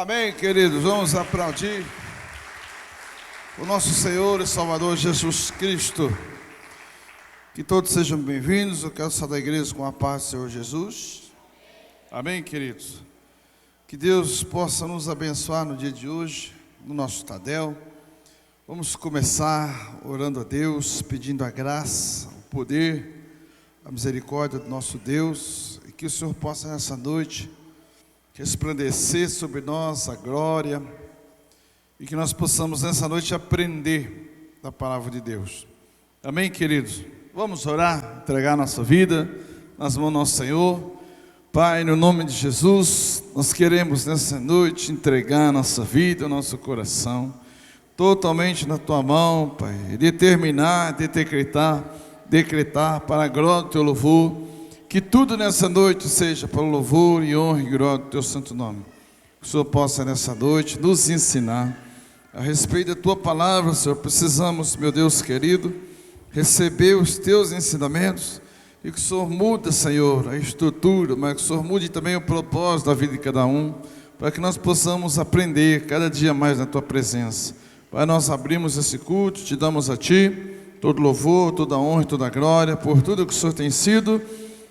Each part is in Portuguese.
Amém, queridos? Vamos aplaudir o nosso Senhor e Salvador Jesus Cristo. Que todos sejam bem-vindos. Eu quero sair da igreja com a paz do Senhor Jesus. Amém, queridos? Que Deus possa nos abençoar no dia de hoje, no nosso Tadel. Vamos começar orando a Deus, pedindo a graça, o poder, a misericórdia do nosso Deus. E que o Senhor possa nessa noite resplandecer sobre nós a glória, e que nós possamos nessa noite aprender da palavra de Deus. Amém, queridos? Vamos orar, entregar nossa vida nas mãos do nosso Senhor. Pai, no nome de Jesus, nós queremos nessa noite entregar a nossa vida, o nosso coração, totalmente na Tua mão, Pai. Determinar, decretar para a glória do Teu louvor, que tudo nessa noite seja para o louvor e honra e glória do Teu santo nome. Que o Senhor possa nessa noite nos ensinar a respeito da Tua palavra, Senhor. Precisamos, meu Deus querido, receber os Teus ensinamentos, e que o Senhor mude, Senhor, a estrutura, mas que o Senhor mude também o propósito da vida de cada um, para que nós possamos aprender cada dia mais na Tua presença. Pai, nós abrimos esse culto, te damos a Ti todo louvor, toda honra e toda glória, por tudo que o Senhor tem sido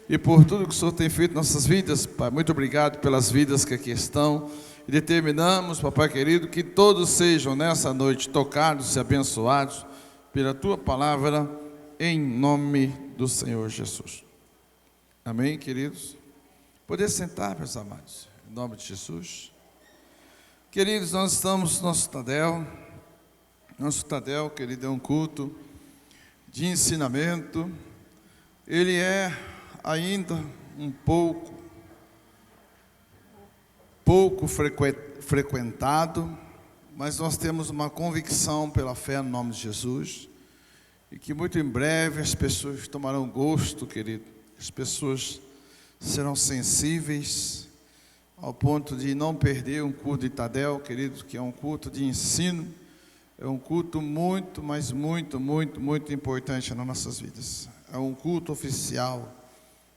e por tudo que o Senhor tem feito em nossas vidas. Pai, muito obrigado pelas vidas que aqui estão, e determinamos, papai querido, que todos sejam nessa noite tocados e abençoados pela Tua palavra, em nome do Senhor Jesus. Amém, queridos? Poder sentar, meus amados, em nome de Jesus. Queridos, nós estamos no nosso Tadel. Nosso Tadel, querido, é um culto de ensinamento. Ele é ainda um pouco frequentado, mas nós temos uma convicção pela fé no nome de Jesus, e que muito em breve as pessoas tomarão gosto, querido. As pessoas serão sensíveis ao ponto de não perder um culto de Tadel, querido, que é um culto de ensino, é um culto muito, mas muito importante nas nossas vidas. É um culto oficial,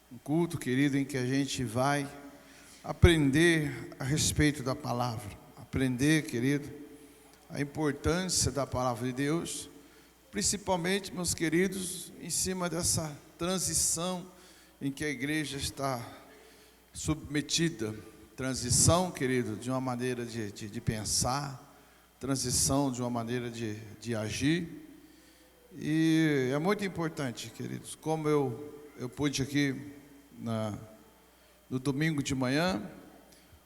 um culto, querido, em que a gente vai aprender a respeito da palavra, aprender, querido, a importância da palavra de Deus, principalmente, meus queridos, em cima dessa transição em que a igreja está submetida. Transição, querido, de uma maneira de pensar, transição de uma maneira de agir. E é muito importante, queridos, como eu pude aqui no domingo de manhã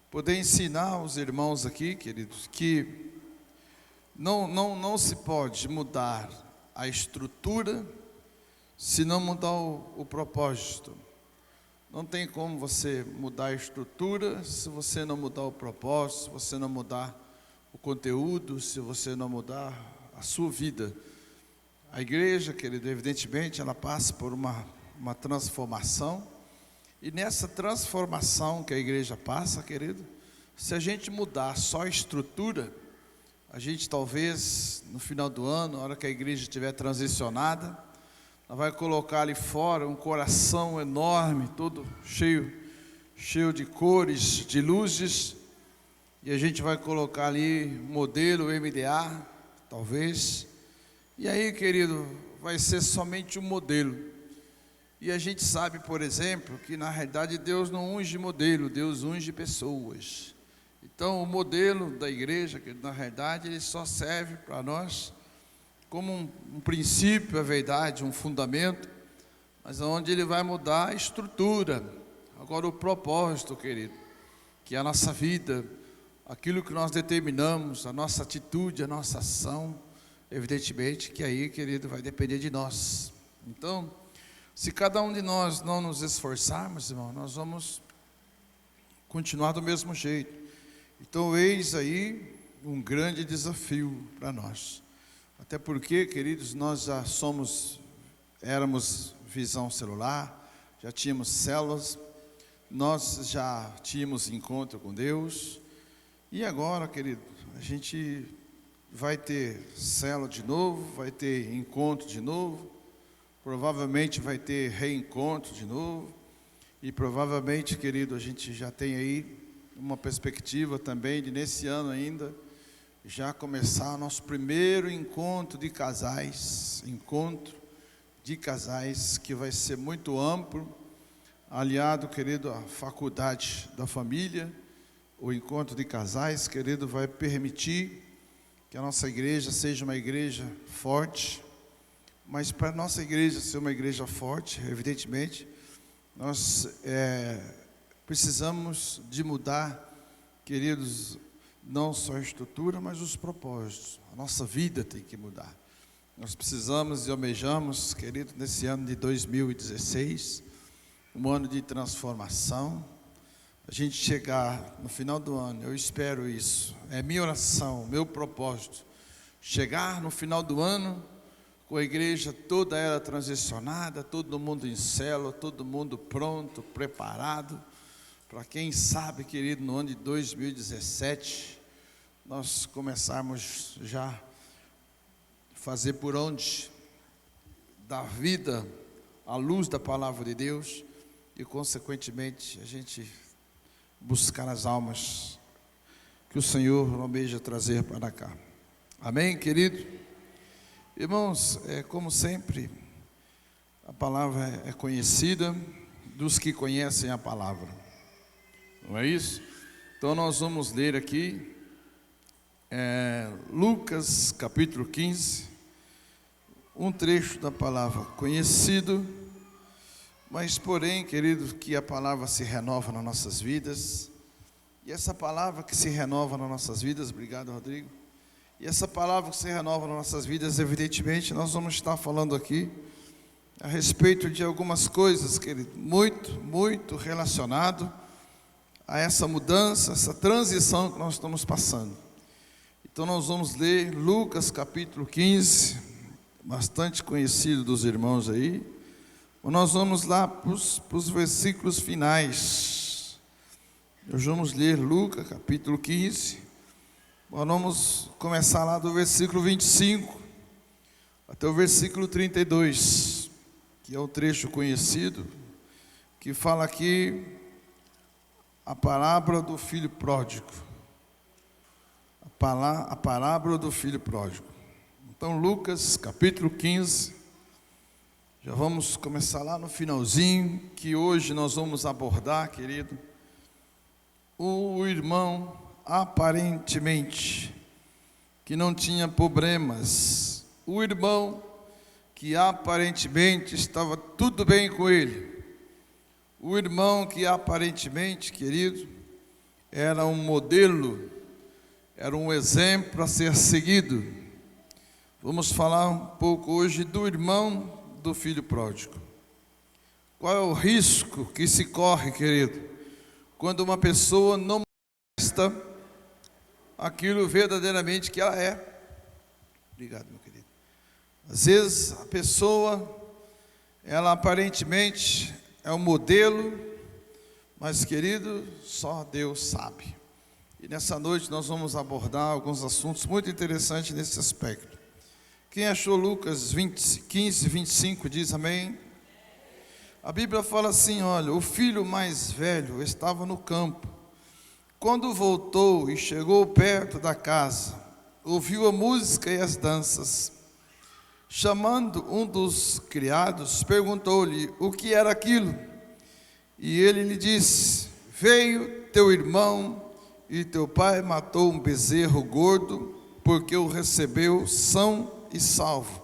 poder ensinar os irmãos aqui, queridos, que não se pode mudar a estrutura se não mudar o propósito. Não tem como você mudar a estrutura se você não mudar o propósito, se você não mudar o conteúdo, se você não mudar a sua vida. A igreja, querido, evidentemente, ela passa por uma transformação, e nessa transformação que a igreja passa, querido, se a gente mudar só a estrutura, a gente talvez, no final do ano, na hora que a igreja estiver transicionada, ela vai colocar ali fora um coração enorme, todo cheio de cores, de luzes, e a gente vai colocar ali modelo MDA, talvez, e aí, querido, vai ser somente um modelo. E a gente sabe, por exemplo, que na realidade Deus não unge modelo, Deus unge pessoas. Então o modelo da igreja, que na realidade ele só serve para nós como um princípio, a verdade, um fundamento, mas onde ele vai mudar a estrutura. Agora o propósito, querido, que é a nossa vida, aquilo que nós determinamos, a nossa atitude, a nossa ação, evidentemente que aí, querido, vai depender de nós. Então, se cada um de nós não nos esforçarmos, irmão, nós vamos continuar do mesmo jeito. Então, eis aí um grande desafio para nós. Até porque, queridos, nós já éramos visão celular, já tínhamos células, nós já tínhamos encontro com Deus, e agora, querido, a gente vai ter célula de novo, vai ter encontro de novo, provavelmente vai ter reencontro de novo, e provavelmente, querido, a gente já tem aí uma perspectiva também de, nesse ano ainda, já começar nosso primeiro encontro de casais, que vai ser muito amplo, aliado, querido, à faculdade da família. O encontro de casais, querido, vai permitir que a nossa igreja seja uma igreja forte, mas para a nossa igreja ser uma igreja forte, evidentemente, nós precisamos de mudar, queridos, não só a estrutura, mas os propósitos. A nossa vida tem que mudar. Nós precisamos e almejamos, querido, nesse ano de 2016, um ano de transformação, a gente chegar no final do ano, eu espero isso, é minha oração, meu propósito, chegar no final do ano com a igreja toda ela transicionada, todo mundo em célula, todo mundo pronto, preparado, para quem sabe, querido, no ano de 2017, nós começarmos já fazer por onde, dar vida à luz da palavra de Deus e, consequentemente, a gente buscar as almas que o Senhor almeja trazer para cá. Amém, querido? Irmãos, como sempre, a palavra é conhecida dos que conhecem a palavra, não é isso? Então nós vamos ler aqui Lucas capítulo 15, um trecho da palavra conhecido, mas porém, querido, que a palavra se renova nas nossas vidas, e essa palavra que se renova nas nossas vidas, obrigado, Rodrigo, e essa palavra que se renova nas nossas vidas, evidentemente, nós vamos estar falando aqui a respeito de algumas coisas, querido, muito relacionado a essa mudança, essa transição que nós estamos passando. Então nós vamos ler Lucas capítulo 15, bastante conhecido dos irmãos aí. Nós vamos lá para os versículos finais. Nós vamos ler Lucas capítulo 15. Nós vamos começar lá do versículo 25 até o versículo 32, que é um trecho conhecido, que fala aqui a parábola do filho pródigo. A parábola do filho pródigo. Então, Lucas, capítulo 15, já vamos começar lá no finalzinho, que hoje nós vamos abordar, querido, o irmão, aparentemente, que não tinha problemas, o irmão que aparentemente estava tudo bem com ele, o irmão que aparentemente, querido, era um modelo, era um exemplo a ser seguido. Vamos falar um pouco hoje do irmão do filho pródigo. Qual é o risco que se corre, querido, quando uma pessoa não mostra aquilo verdadeiramente que ela é? Obrigado, meu querido. Às vezes a pessoa, ela aparentemente é um modelo, mas, querido, só Deus sabe. E nessa noite nós vamos abordar alguns assuntos muito interessantes nesse aspecto. Quem achou Lucas 15, 25, diz amém? A Bíblia fala assim, olha, o filho mais velho estava no campo. Quando voltou e chegou perto da casa, ouviu a música e as danças. Chamando um dos criados, perguntou-lhe o que era aquilo. E ele lhe disse, veio teu irmão e teu pai matou um bezerro gordo, porque o recebeu são e salvo.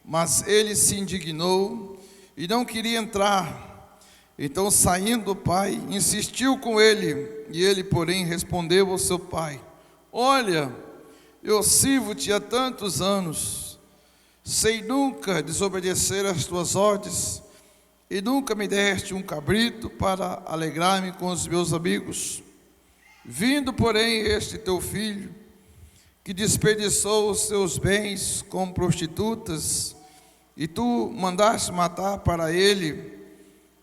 Mas ele se indignou e não queria entrar. Então, saindo o pai, insistiu com ele, e ele, porém, respondeu ao seu pai, olha, eu sirvo-te há tantos anos, sem nunca desobedecer às tuas ordens, e nunca me deste um cabrito para alegrar-me com os meus amigos. Vindo, porém, este teu filho, que desperdiçou os seus bens com prostitutas, e tu mandaste matar para ele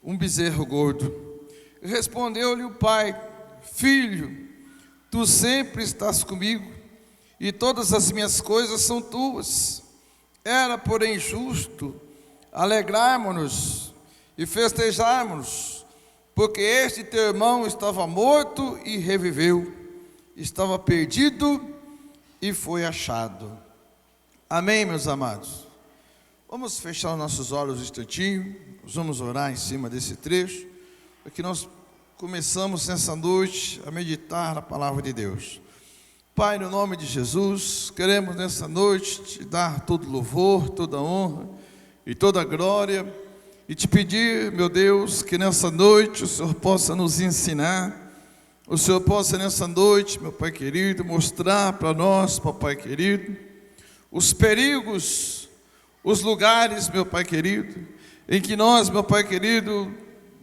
um bezerro gordo. Respondeu-lhe o pai, filho, tu sempre estás comigo, e todas as minhas coisas são tuas. Era, porém, justo alegrarmos-nos e festejarmos, porque este teu irmão estava morto e reviveu, estava perdido e foi achado. Amém, meus amados? Vamos fechar os nossos olhos um instantinho, nós vamos orar em cima desse trecho, porque nós começamos nessa noite a meditar na palavra de Deus. Pai, no nome de Jesus, queremos nessa noite te dar todo louvor, toda honra e toda glória, e te pedir, meu Deus, que nessa noite o Senhor possa nos ensinar, o Senhor possa nessa noite, meu Pai querido, mostrar para nós, papai querido, os perigos, os lugares, meu Pai querido, em que nós, meu Pai querido,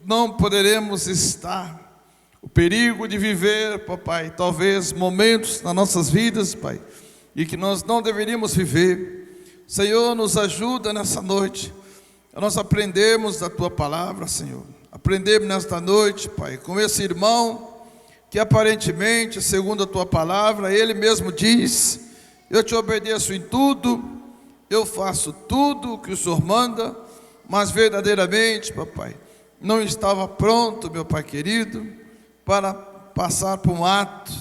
não poderemos estar. O perigo de viver, papai, talvez momentos nas nossas vidas, Pai, e que nós não deveríamos viver. Senhor, nos ajuda nessa noite. Nós aprendemos da Tua palavra, Senhor. Aprendemos nesta noite, Pai, com esse irmão, que aparentemente, segundo a Tua palavra, ele mesmo diz: eu te obedeço em tudo, eu faço tudo o que o Senhor manda, mas verdadeiramente, papai, não estava pronto, meu Pai querido, para passar por um ato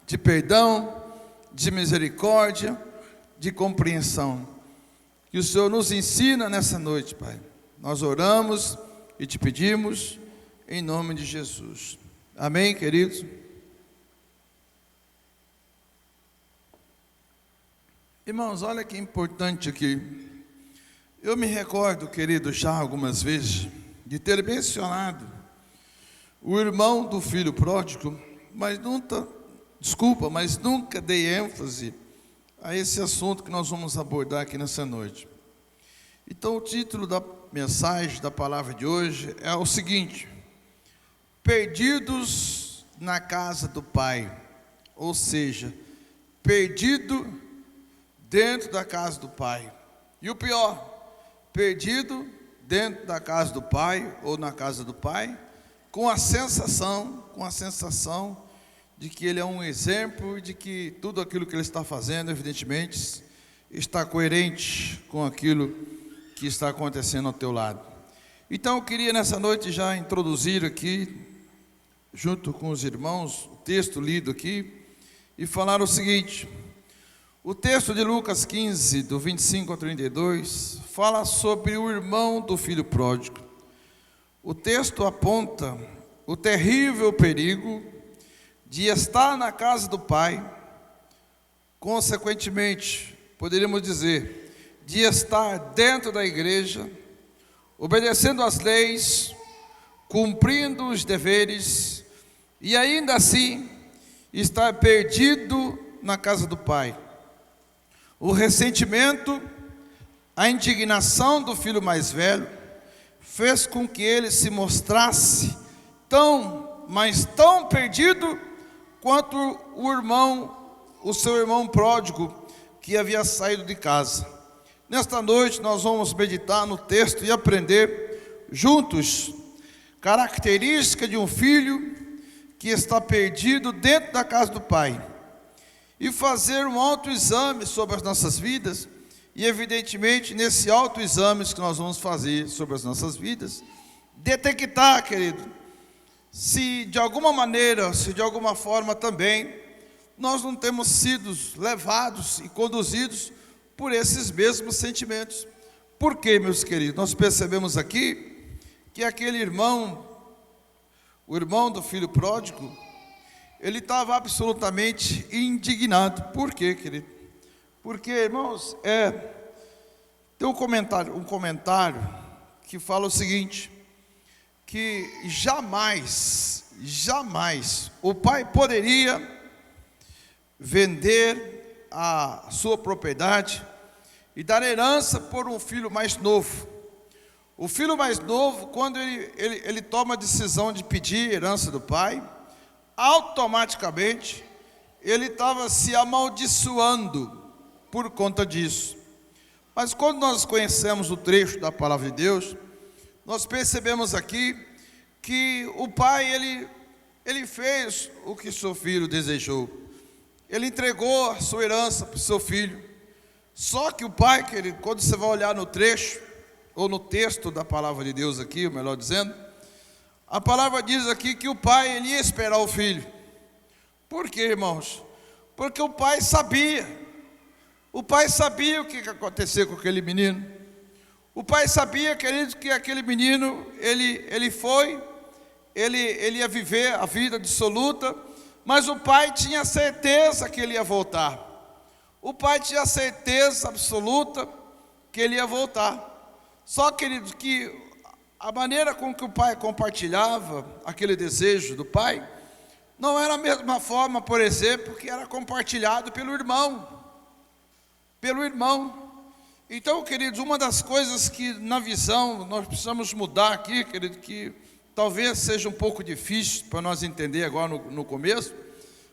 de perdão, de misericórdia, de compreensão. Que o Senhor nos ensina nessa noite, Pai. Nós oramos e te pedimos em nome de Jesus. Amém, queridos? Irmãos, olha que importante aqui. Eu me recordo, querido, já algumas vezes, de ter mencionado o irmão do filho pródigo, mas nunca dei ênfase a esse assunto que nós vamos abordar aqui nessa noite. Então o título da mensagem, da palavra de hoje é o seguinte: perdidos na casa do Pai, ou seja, perdido dentro da casa do Pai. E o pior, perdido dentro da casa do Pai ou na casa do Pai, com a sensação de que ele é um exemplo, de que tudo aquilo que ele está fazendo, evidentemente, está coerente com aquilo que está acontecendo ao teu lado. Então eu queria nessa noite já introduzir aqui, junto com os irmãos, o texto lido aqui, e falar o seguinte: o texto de Lucas 15, do 25 ao 32, fala sobre o irmão do filho pródigo. O texto aponta o terrível perigo de estar na casa do Pai, consequentemente, poderíamos dizer, de estar dentro da igreja, obedecendo às leis, cumprindo os deveres, e ainda assim, estar perdido na casa do Pai. O ressentimento, a indignação do filho mais velho, fez com que ele se mostrasse mas tão perdido, quanto o seu irmão pródigo, que havia saído de casa. Nesta noite nós vamos meditar no texto e aprender juntos característica de um filho que está perdido dentro da casa do Pai, e fazer um autoexame sobre as nossas vidas, e evidentemente nesse autoexame que nós vamos fazer sobre as nossas vidas, detectar, querido, se de alguma maneira, se de alguma forma também, nós não temos sido levados e conduzidos por esses mesmos sentimentos. Por quê, meus queridos? Nós percebemos aqui que aquele irmão, o irmão do filho pródigo, ele estava absolutamente indignado. Por quê, querido? Porque, irmãos, tem um comentário que fala o seguinte: que jamais o pai poderia vender a sua propriedade e dar herança por um filho mais novo. O filho mais novo, quando ele toma a decisão de pedir herança do pai, automaticamente ele estava se amaldiçoando por conta disso. Mas quando nós conhecemos o trecho da palavra de Deus, nós percebemos aqui que o pai, ele fez o que seu filho desejou. Ele entregou a sua herança para o seu filho. Só que o pai, querido, quando você vai olhar no trecho, ou no texto da palavra de Deus aqui, melhor dizendo, A palavra diz aqui que o pai, ele ia esperar o filho. Por quê, irmãos? Porque o pai sabia. O pai sabia o que ia acontecer com aquele menino. O pai sabia, queridos, que aquele menino, ele ia viver a vida dissoluta, mas o pai tinha certeza que ele ia voltar. O pai tinha certeza absoluta que ele ia voltar. Só, queridos, que a maneira com que o pai compartilhava aquele desejo do pai, não era a mesma forma, por exemplo, que era compartilhado pelo irmão. Pelo irmão. Então, queridos, uma das coisas que na visão nós precisamos mudar aqui, querido, que talvez seja um pouco difícil para nós entender agora no começo,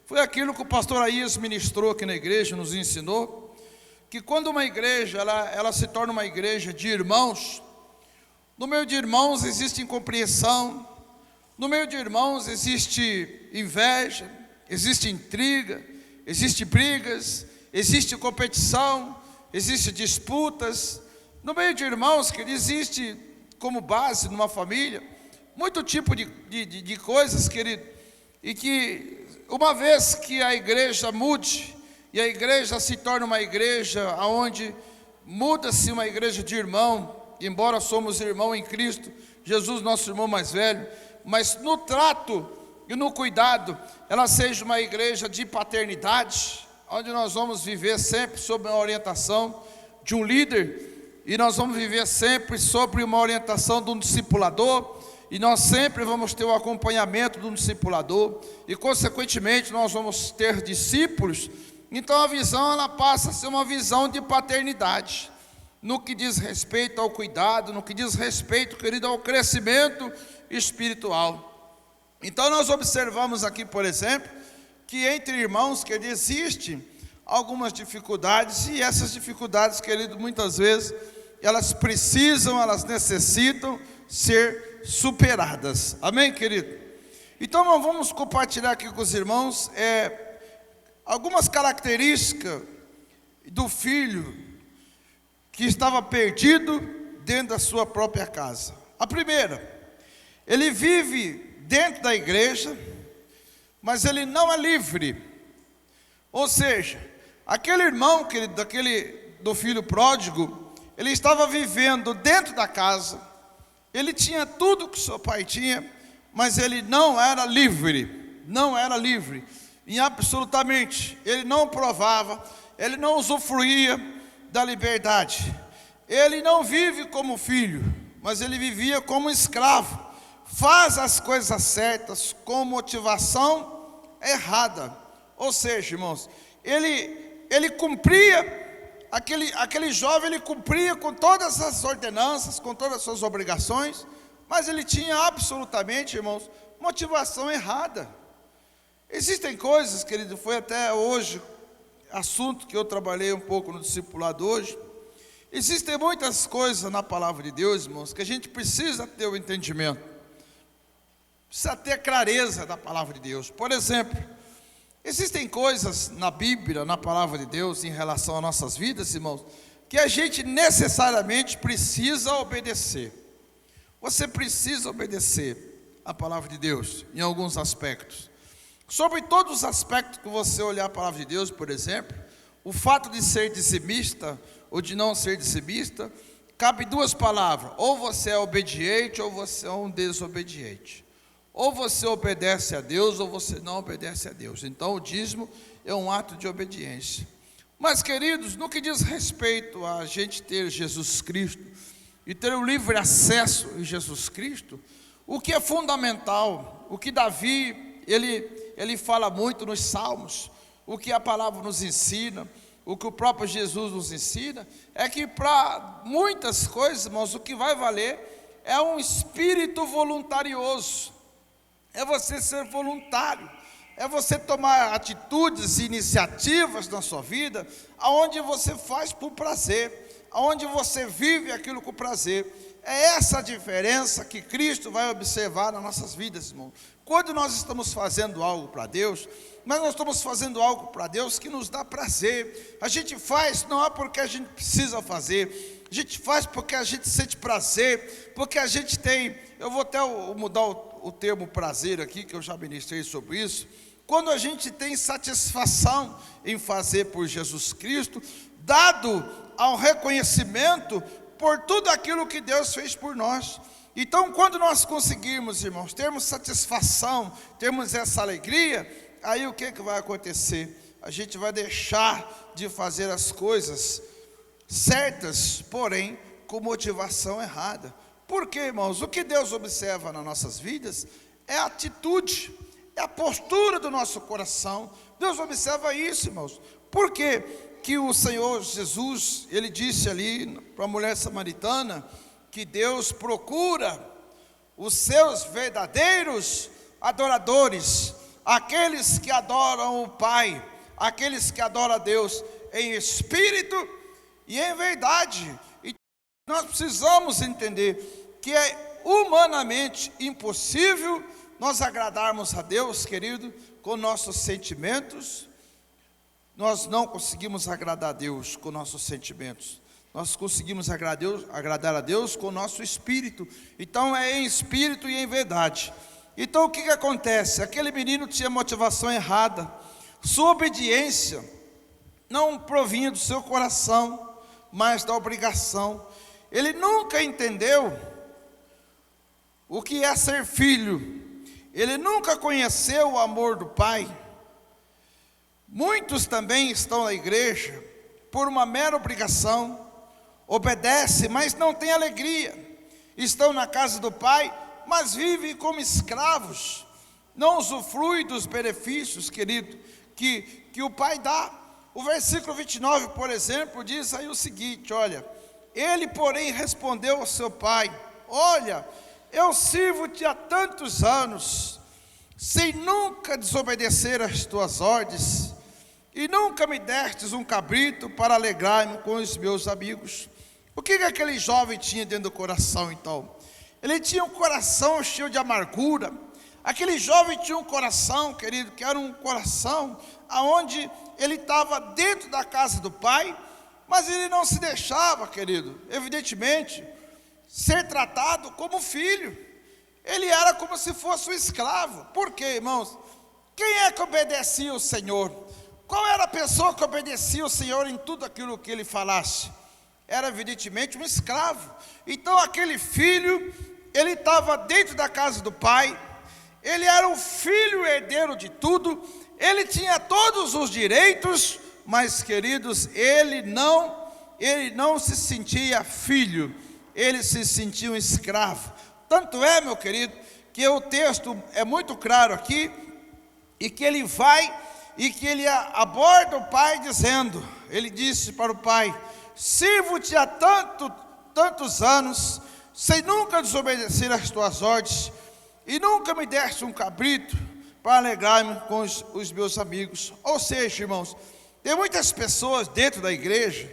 foi aquilo que o pastor Aías ministrou aqui na igreja, nos ensinou, que quando uma igreja, ela se torna uma igreja de irmãos, no meio de irmãos existe incompreensão, no meio de irmãos existe inveja, existe intriga, existe brigas, existe competição, existe disputas. No meio de irmãos, que existe como base numa família, muito tipo de coisas, querido, e que uma vez que a igreja mude, e a igreja se torna uma igreja onde muda-se uma igreja de irmão, embora somos irmão em Cristo, Jesus nosso irmão mais velho, mas no trato e no cuidado, ela seja uma igreja de paternidade, onde nós vamos viver sempre sob a orientação de um líder, e nós vamos viver sempre sobre uma orientação de um discipulador, e nós sempre vamos ter o acompanhamento de um discipulador, e consequentemente nós vamos ter discípulos. Então a visão, ela passa a ser uma visão de paternidade, no que diz respeito ao cuidado, no que diz respeito, querido, ao crescimento espiritual. Então nós observamos aqui, por exemplo, que entre irmãos, querido, existem algumas dificuldades, e essas dificuldades, querido, muitas vezes, elas necessitam ser superadas. Amém, querido? Então nós vamos compartilhar aqui com os irmãos algumas características do filho que estava perdido dentro da sua própria casa. A primeira, ele vive dentro da igreja, mas ele não é livre. Ou seja, aquele irmão, querido, do filho pródigo, ele estava vivendo dentro da casa, ele tinha tudo que seu pai tinha, mas ele não era livre, e absolutamente, ele não provava, ele não usufruía da liberdade, ele não vive como filho, mas ele vivia como escravo, faz as coisas certas com motivação errada. Ou seja, irmãos, ele cumpria, aquele jovem, ele cumpria com todas as ordenanças, com todas as suas obrigações, mas ele tinha absolutamente, irmãos, motivação errada. Existem coisas, querido, foi até hoje assunto que eu trabalhei um pouco no discipulado hoje. Existem muitas coisas na palavra de Deus, irmãos, que a gente precisa ter o entendimento, precisa ter clareza da palavra de Deus. Por exemplo, existem coisas na Bíblia, na palavra de Deus, em relação às nossas vidas, irmãos, que a gente necessariamente precisa obedecer. Você precisa obedecer a palavra de Deus em alguns aspectos. Sobre todos os aspectos que você olhar a palavra de Deus, por exemplo, o fato de ser dizimista ou de não ser dizimista, cabe duas palavras: ou você é obediente ou você é um desobediente. Ou você obedece a Deus ou você não obedece a Deus. Então o dízimo é um ato de obediência. Mas, queridos, no que diz respeito a gente ter Jesus Cristo e ter o livre acesso em Jesus Cristo, o que é fundamental, o que Davi, ele fala muito nos Salmos, o que a palavra nos ensina, o que o próprio Jesus nos ensina, é que para muitas coisas, irmãos, o que vai valer é um espírito voluntarioso, é você ser voluntário, é você tomar atitudes e iniciativas na sua vida, aonde você faz por prazer, aonde você vive aquilo com prazer. É essa a diferença que Cristo vai observar nas nossas vidas, irmão. Quando nós estamos fazendo algo para Deus, mas nós estamos fazendo algo para Deus que nos dá prazer. A gente faz não é porque a gente precisa fazer, a gente faz porque a gente sente prazer, porque a gente tem, eu vou até mudar o termo prazer aqui, que eu já ministrei sobre isso, quando a gente tem satisfação em fazer por Jesus Cristo, dado ao reconhecimento por tudo aquilo que Deus fez por nós. Então, quando nós conseguirmos, irmãos, termos satisfação, termos essa alegria, aí o que vai acontecer? A gente vai deixar de fazer as coisas certas, porém com motivação errada. Por quê, irmãos? O que Deus observa nas nossas vidas é a atitude, é a postura do nosso coração. Deus observa isso, irmãos. Por quê que o Senhor Jesus, ele disse ali para a mulher samaritana, que Deus procura os seus verdadeiros adoradores, aqueles que adoram o Pai, aqueles que adoram a Deus em espírito e em verdade. E nós precisamos entender que é humanamente impossível nós agradarmos a Deus, querido, com nossos sentimentos. Nós não conseguimos agradar a Deus com nossos sentimentos. Nós conseguimos agradar a Deus com o nosso espírito. Então é em espírito e em verdade. Então o que acontece? Aquele menino tinha motivação errada. Sua obediência não provinha do seu coração, mas da obrigação. Ele nunca entendeu o que é ser filho. Ele nunca conheceu o amor do Pai. Muitos também estão na igreja por uma mera obrigação, obedecem, mas não têm alegria. Estão na casa do Pai, mas vivem como escravos. Não usufruem dos benefícios, querido, que o Pai dá. O versículo 29, por exemplo, diz aí o seguinte, olha: ele, porém, respondeu ao seu pai: olha, eu sirvo-te há tantos anos, sem nunca desobedecer às tuas ordens, e nunca me destes um cabrito para alegrar-me com os meus amigos. O que aquele jovem tinha dentro do coração, então? Ele tinha um coração cheio de amargura. Aquele jovem tinha um coração, querido, que era um coração aonde ele estava dentro da casa do Pai, mas ele não se deixava, querido, evidentemente, ser tratado como filho. Ele era como se fosse um escravo. Por quê, irmãos? Quem é que obedecia ao Senhor? Qual era a pessoa que obedecia ao Senhor em tudo aquilo que ele falasse? Era evidentemente um escravo. Então aquele filho, ele estava dentro da casa do Pai, ele era o filho herdeiro de tudo, ele tinha todos os direitos, mas, queridos, ele não se sentia filho, ele se sentia um escravo. Tanto é, meu querido, que o texto é muito claro aqui, e que ele vai, e que ele aborda o pai dizendo, ele disse para o pai: sirvo-te há tantos anos, sem nunca desobedecer às tuas ordens, e nunca me deste um cabrito para alegrar-me com os meus amigos. Ou seja, irmãos, tem muitas pessoas dentro da igreja,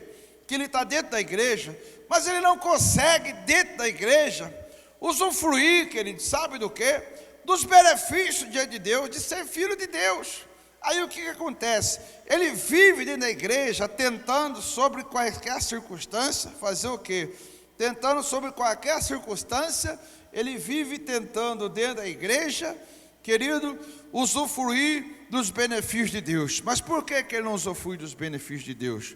que ele está dentro da igreja, mas ele não consegue dentro da igreja usufruir, querido, sabe do quê? Dos benefícios diante de Deus, de ser filho de Deus. Aí o que acontece? Ele vive dentro da igreja, tentando sobre qualquer circunstância, fazer o quê? Tentando sobre qualquer circunstância, ele vive tentando dentro da igreja, querido, usufruir dos benefícios de Deus. Mas por que ele não usufrui dos benefícios de Deus?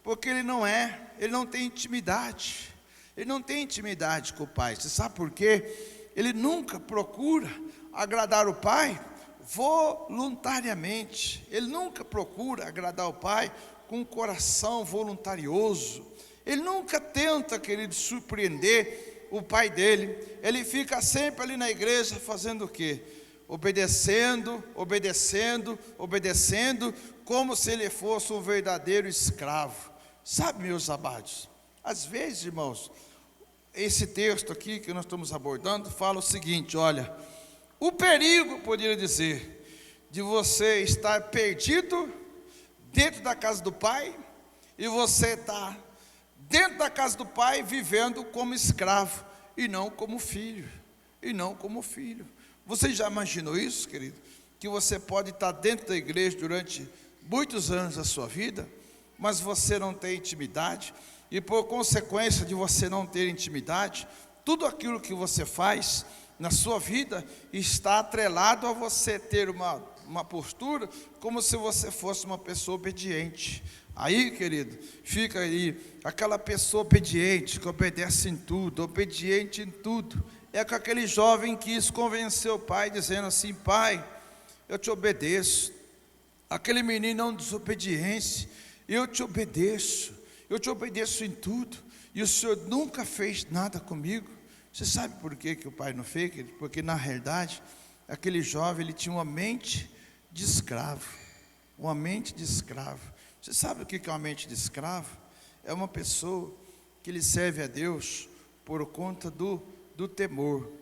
Porque ele não tem intimidade. Ele não tem intimidade com o Pai. Você sabe por quê? Ele nunca procura agradar o Pai voluntariamente. Ele nunca procura agradar o Pai com um coração voluntarioso. Ele nunca tenta, querido, surpreender o Pai dele. Ele fica sempre ali na igreja fazendo o quê? Obedecendo, como se ele fosse um verdadeiro escravo. Sabe, meus amados, às vezes, irmãos, esse texto aqui que nós estamos abordando fala o seguinte, olha: o perigo, poderia dizer, de você estar perdido dentro da casa do Pai, e você está dentro da casa do Pai vivendo como escravo, e não como filho, Você já imaginou isso, querido? Que você pode estar dentro da igreja durante muitos anos da sua vida, mas você não tem intimidade, e por consequência de você não ter intimidade, tudo aquilo que você faz na sua vida está atrelado a você ter uma postura como se você fosse uma pessoa obediente. Aí, querido, fica aí, aquela pessoa obediente, que obedece em tudo, obediente em tudo, é com aquele jovem que quis convencer o pai, dizendo assim: pai, eu te obedeço. Aquele menino é uma desobediência, eu te obedeço em tudo, e o Senhor nunca fez nada comigo. Você sabe por que o pai não fez? Porque na realidade, aquele jovem, ele tinha uma mente de escravo, uma mente de escravo. Você sabe o que é uma mente de escravo? É uma pessoa que lhe serve a Deus por conta do temor.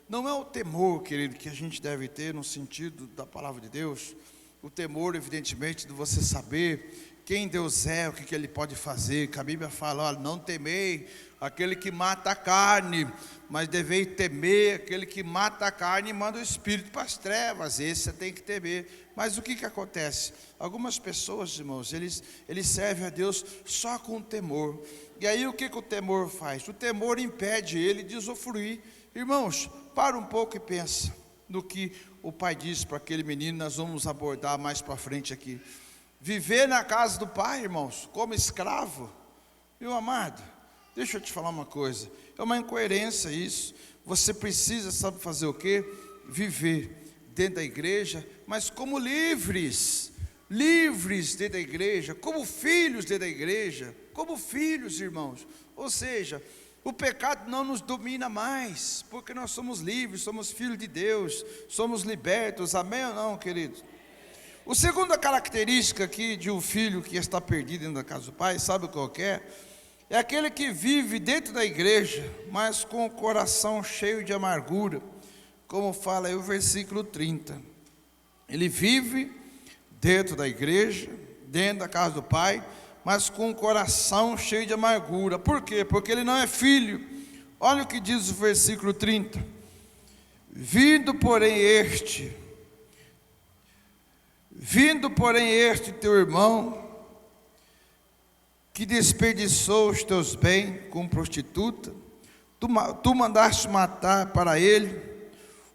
Não é o temor, querido, que a gente deve ter no sentido da palavra de Deus. O temor, evidentemente, de você saber quem Deus é, o que Ele pode fazer. Que a Bíblia fala: olha, não temei aquele que mata a carne, mas devei temer aquele que mata a carne e manda o espírito para as trevas. Esse você tem que temer. Mas o que acontece? Algumas pessoas, irmãos, eles servem a Deus só com temor. E aí o que o temor faz? O temor impede ele de usufruir. Irmãos, para um pouco e pensa no que o pai disse para aquele menino. Nós vamos abordar mais para frente aqui. Viver na casa do pai, irmãos, como escravo, meu amado, deixa eu te falar uma coisa, é uma incoerência isso. Você precisa, sabe fazer o quê? Viver dentro da igreja, mas como livres dentro da igreja, como filhos dentro da igreja, como filhos, irmãos. Ou seja, o pecado não nos domina mais, porque nós somos livres, somos filhos de Deus, somos libertos, amém ou não, queridos? A segunda característica aqui de um filho que está perdido dentro da casa do pai, sabe qual que é? É aquele que vive dentro da igreja, mas com o coração cheio de amargura, como fala aí o versículo 30. Ele vive dentro da igreja, dentro da casa do pai, mas com o coração cheio de amargura. Por quê? Porque ele não é filho. Olha o que diz o versículo 30. Vindo, porém, este teu irmão, que desperdiçou os teus bens com prostituta, tu mandaste matar para ele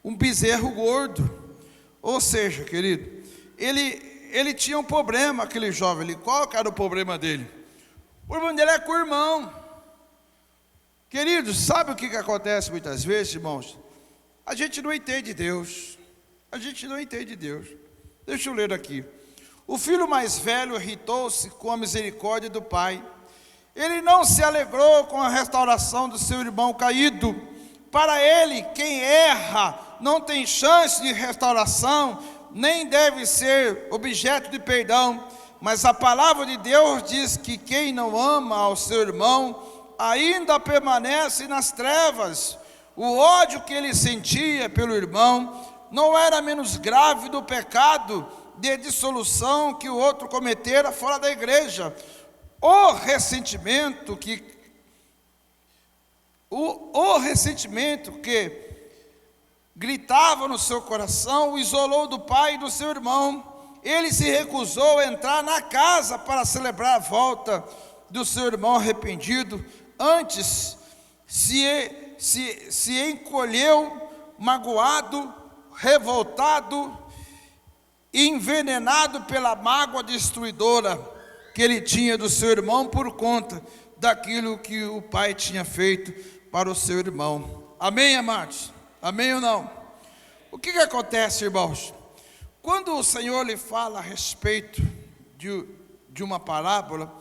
um bezerro gordo. Ou seja, querido, ele tinha um problema, aquele jovem. Qual que era o problema dele? O problema dele é com o irmão. Queridos, sabe o que acontece muitas vezes, irmãos? A gente não entende Deus. Deixa eu ler aqui. O filho mais velho irritou-se com a misericórdia do pai. Ele não se alegrou com a restauração do seu irmão caído. Para ele, quem erra não tem chance de restauração, nem deve ser objeto de perdão. Mas a palavra de Deus diz que quem não ama ao seu irmão ainda permanece nas trevas. O ódio que ele sentia pelo irmão não era menos grave do pecado de dissolução que o outro cometera fora da igreja. O ressentimento que gritava no seu coração o isolou do pai e do seu irmão. Ele se recusou a entrar na casa para celebrar a volta do seu irmão arrependido. Antes se encolheu, magoado, revoltado, envenenado pela mágoa destruidora que ele tinha do seu irmão por conta daquilo que o pai tinha feito para o seu irmão. Amém, amados? Amém ou não? O que acontece, irmãos? Quando o Senhor lhe fala a respeito de uma parábola,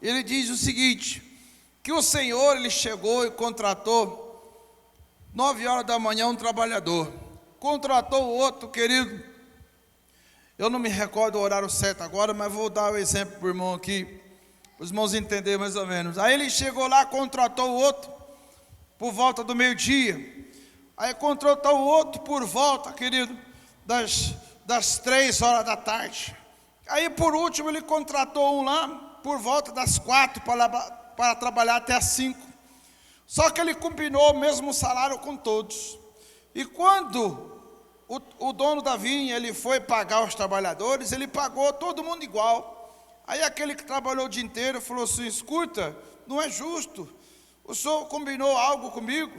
ele diz o seguinte, que o Senhor, ele chegou e contratou 9 horas da manhã um trabalhador, contratou o outro, querido, eu não me recordo o horário certo agora, mas vou dar o exemplo para o irmão aqui, para os irmãos entenderem mais ou menos. Aí ele chegou lá, contratou o outro, por volta do meio-dia. Aí contratou o outro por volta, querido, das 3 horas da tarde. Aí por último ele contratou um lá, por volta das 4 para trabalhar até as 5. Só que ele combinou o mesmo salário com todos. E quando o dono da vinha, ele foi pagar os trabalhadores, ele pagou todo mundo igual. Aí aquele que trabalhou o dia inteiro falou assim, escuta, não é justo, o senhor combinou algo comigo,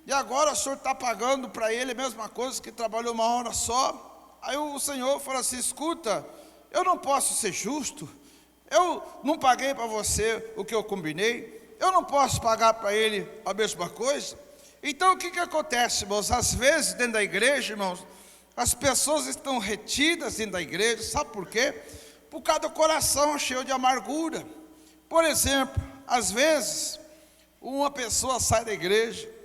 e agora o senhor está pagando para ele a mesma coisa que trabalhou 1 hora só. Aí o Senhor falou assim: escuta, eu não posso ser justo, eu não paguei para você o que eu combinei, eu não posso pagar para ele a mesma coisa. Então o que acontece, irmãos? Às vezes dentro da igreja, irmãos, as pessoas estão retidas dentro da igreja, sabe por quê? Por causa do coração cheio de amargura. Por exemplo, às vezes, uma pessoa sai da igreja,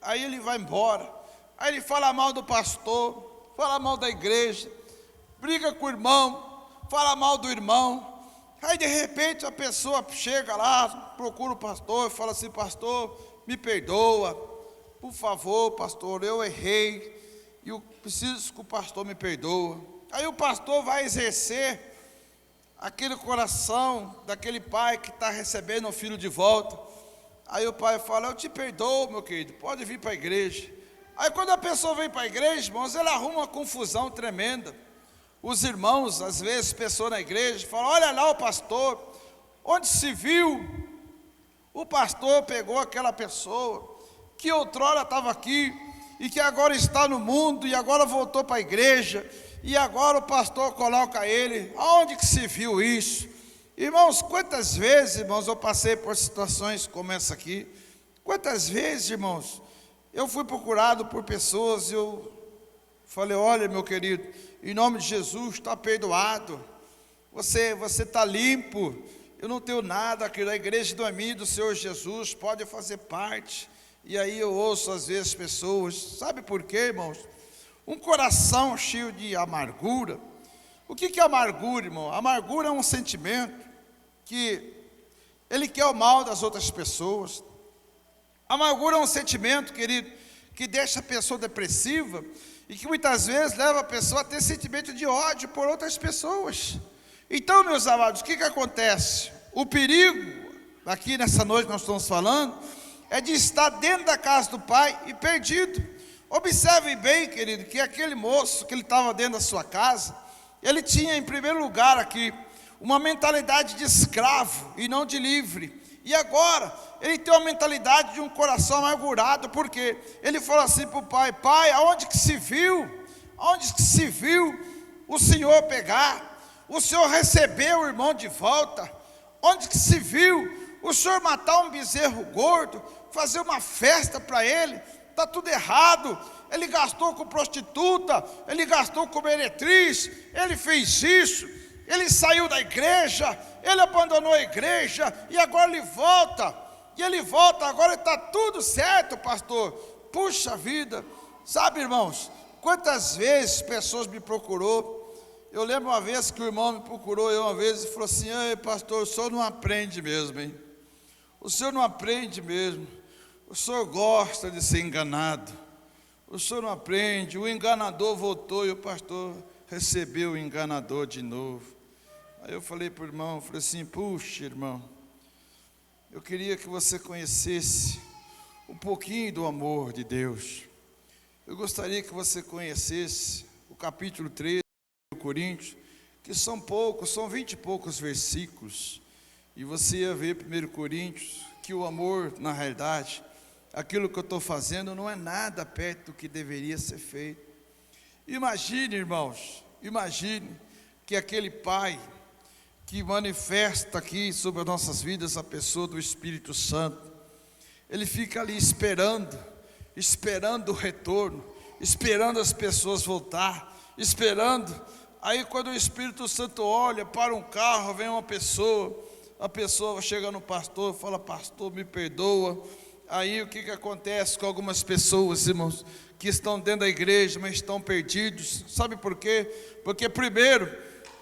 aí ele vai embora, aí ele fala mal do pastor, fala mal da igreja, briga com o irmão, fala mal do irmão. Aí de repente a pessoa chega lá, procura o pastor e fala assim: pastor, me perdoa, por favor, pastor, eu errei, e eu preciso que o pastor me perdoe. Aí o pastor vai exercer aquele coração daquele pai que está recebendo o filho de volta. Aí o pai fala: eu te perdoo, meu querido, pode vir para a igreja. Aí quando a pessoa vem para a igreja, irmãos, ela arruma uma confusão tremenda. Os irmãos, às vezes, pessoas na igreja, falam: olha lá o pastor, onde se viu, o pastor pegou aquela pessoa que outrora estava aqui, e que agora está no mundo, e agora voltou para a igreja, e agora o pastor coloca ele. Aonde que se viu isso? Irmãos, quantas vezes, irmãos, eu passei por situações como essa aqui. Quantas vezes, irmãos, eu fui procurado por pessoas, e eu falei: olha, meu querido, em nome de Jesus, está perdoado, você está limpo, eu não tenho nada, aqui da igreja do amigo do Senhor Jesus, pode fazer parte. E aí eu ouço às vezes pessoas, sabe por quê, irmãos? Um coração cheio de amargura. O que é amargura, irmão? Amargura é um sentimento que ele quer o mal das outras pessoas. Amargura é um sentimento, querido, que deixa a pessoa depressiva, e que muitas vezes leva a pessoa a ter sentimento de ódio por outras pessoas. Então, meus amados, o que acontece? O perigo, aqui nessa noite nós estamos falando, é de estar dentro da casa do pai e perdido. Observe bem, querido, que aquele moço que ele estava dentro da sua casa, ele tinha em primeiro lugar aqui uma mentalidade de escravo e não de livre. E agora ele tem uma mentalidade de um coração amargurado, porque ele falou assim para o pai: pai, aonde que se viu o senhor pegar, o senhor receber o irmão de volta? Onde que se viu o senhor matar um bezerro gordo, fazer uma festa para ele? Está tudo errado. Ele gastou com prostituta, ele gastou com meretriz, ele fez isso, ele saiu da igreja, ele abandonou a igreja, e agora ele volta, agora está tudo certo, pastor. Puxa vida, sabe, irmãos, quantas vezes pessoas me procurou. Eu lembro uma vez que o irmão me procurou, uma vez, e falou assim: ei, pastor, o senhor não aprende mesmo, hein? O senhor não aprende mesmo, o senhor gosta de ser enganado, o senhor não aprende. O enganador voltou e o pastor recebeu o enganador de novo. Aí eu falei para o irmão, falei assim: puxa, irmão, eu queria que você conhecesse um pouquinho do amor de Deus. Eu gostaria que você conhecesse o capítulo 13 de Coríntios, que são poucos, são 20 e poucos versículos, e você ia ver 1 Coríntios, que o amor, na realidade, aquilo que eu estou fazendo não é nada perto do que deveria ser feito. Imagine, irmãos, imagine que aquele Pai que manifesta aqui sobre as nossas vidas a pessoa do Espírito Santo, ele fica ali esperando o retorno, esperando as pessoas voltar, esperando. Aí quando o Espírito Santo olha para um carro, vem uma pessoa, a pessoa chega no pastor e fala: pastor, me perdoa. Aí o que acontece com algumas pessoas, irmãos, que estão dentro da igreja, mas estão perdidos? Sabe por quê? Porque primeiro,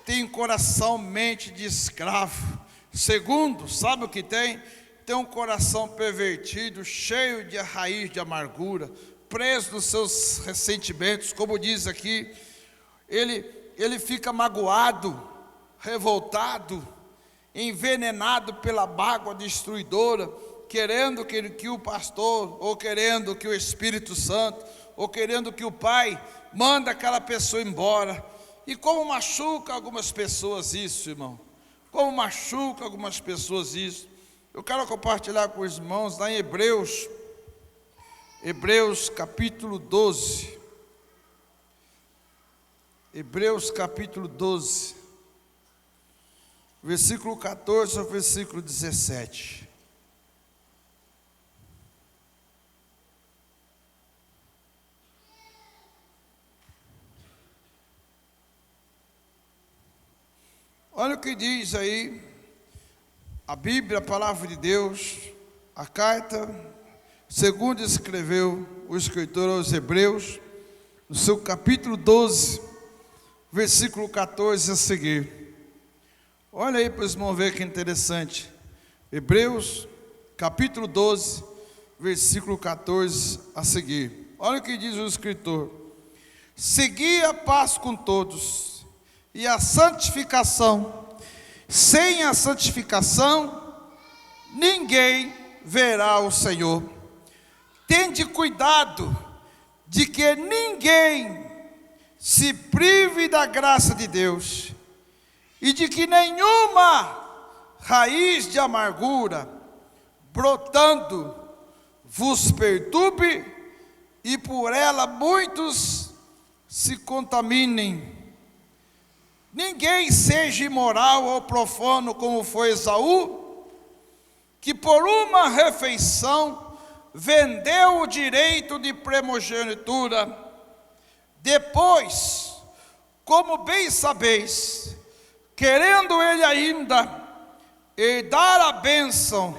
tem coração, mente de escravo. Segundo, sabe o que tem? Tem um coração pervertido, cheio de raiz de amargura, preso nos seus ressentimentos. Como diz aqui, ele fica magoado, revoltado, envenenado pela mágoa destruidora, querendo que o pastor, ou querendo que o Espírito Santo, ou querendo que o Pai manda aquela pessoa embora. E como machuca algumas pessoas isso, irmão, como machuca algumas pessoas isso. Eu quero compartilhar com os irmãos lá em Hebreus Hebreus capítulo 12. Hebreus capítulo 12, versículo 14 ao versículo 17. Olha o que diz aí a Bíblia, a palavra de Deus, a carta, segundo escreveu o escritor aos Hebreus, no seu capítulo 12, versículo 14 a seguir. Olha aí para os irmãos ver que interessante. Hebreus, capítulo 12, versículo 14 a seguir. Olha o que diz o escritor: segui a paz com todos e a santificação. Sem a santificação, ninguém verá o Senhor. Tende cuidado de que ninguém se prive da graça de Deus, e de que nenhuma raiz de amargura brotando vos perturbe, e por ela muitos se contaminem. Ninguém seja imoral ou profano como foi Esaú, que por uma refeição vendeu o direito de primogenitura. Depois, como bem sabeis, querendo ele ainda herdar a bênção,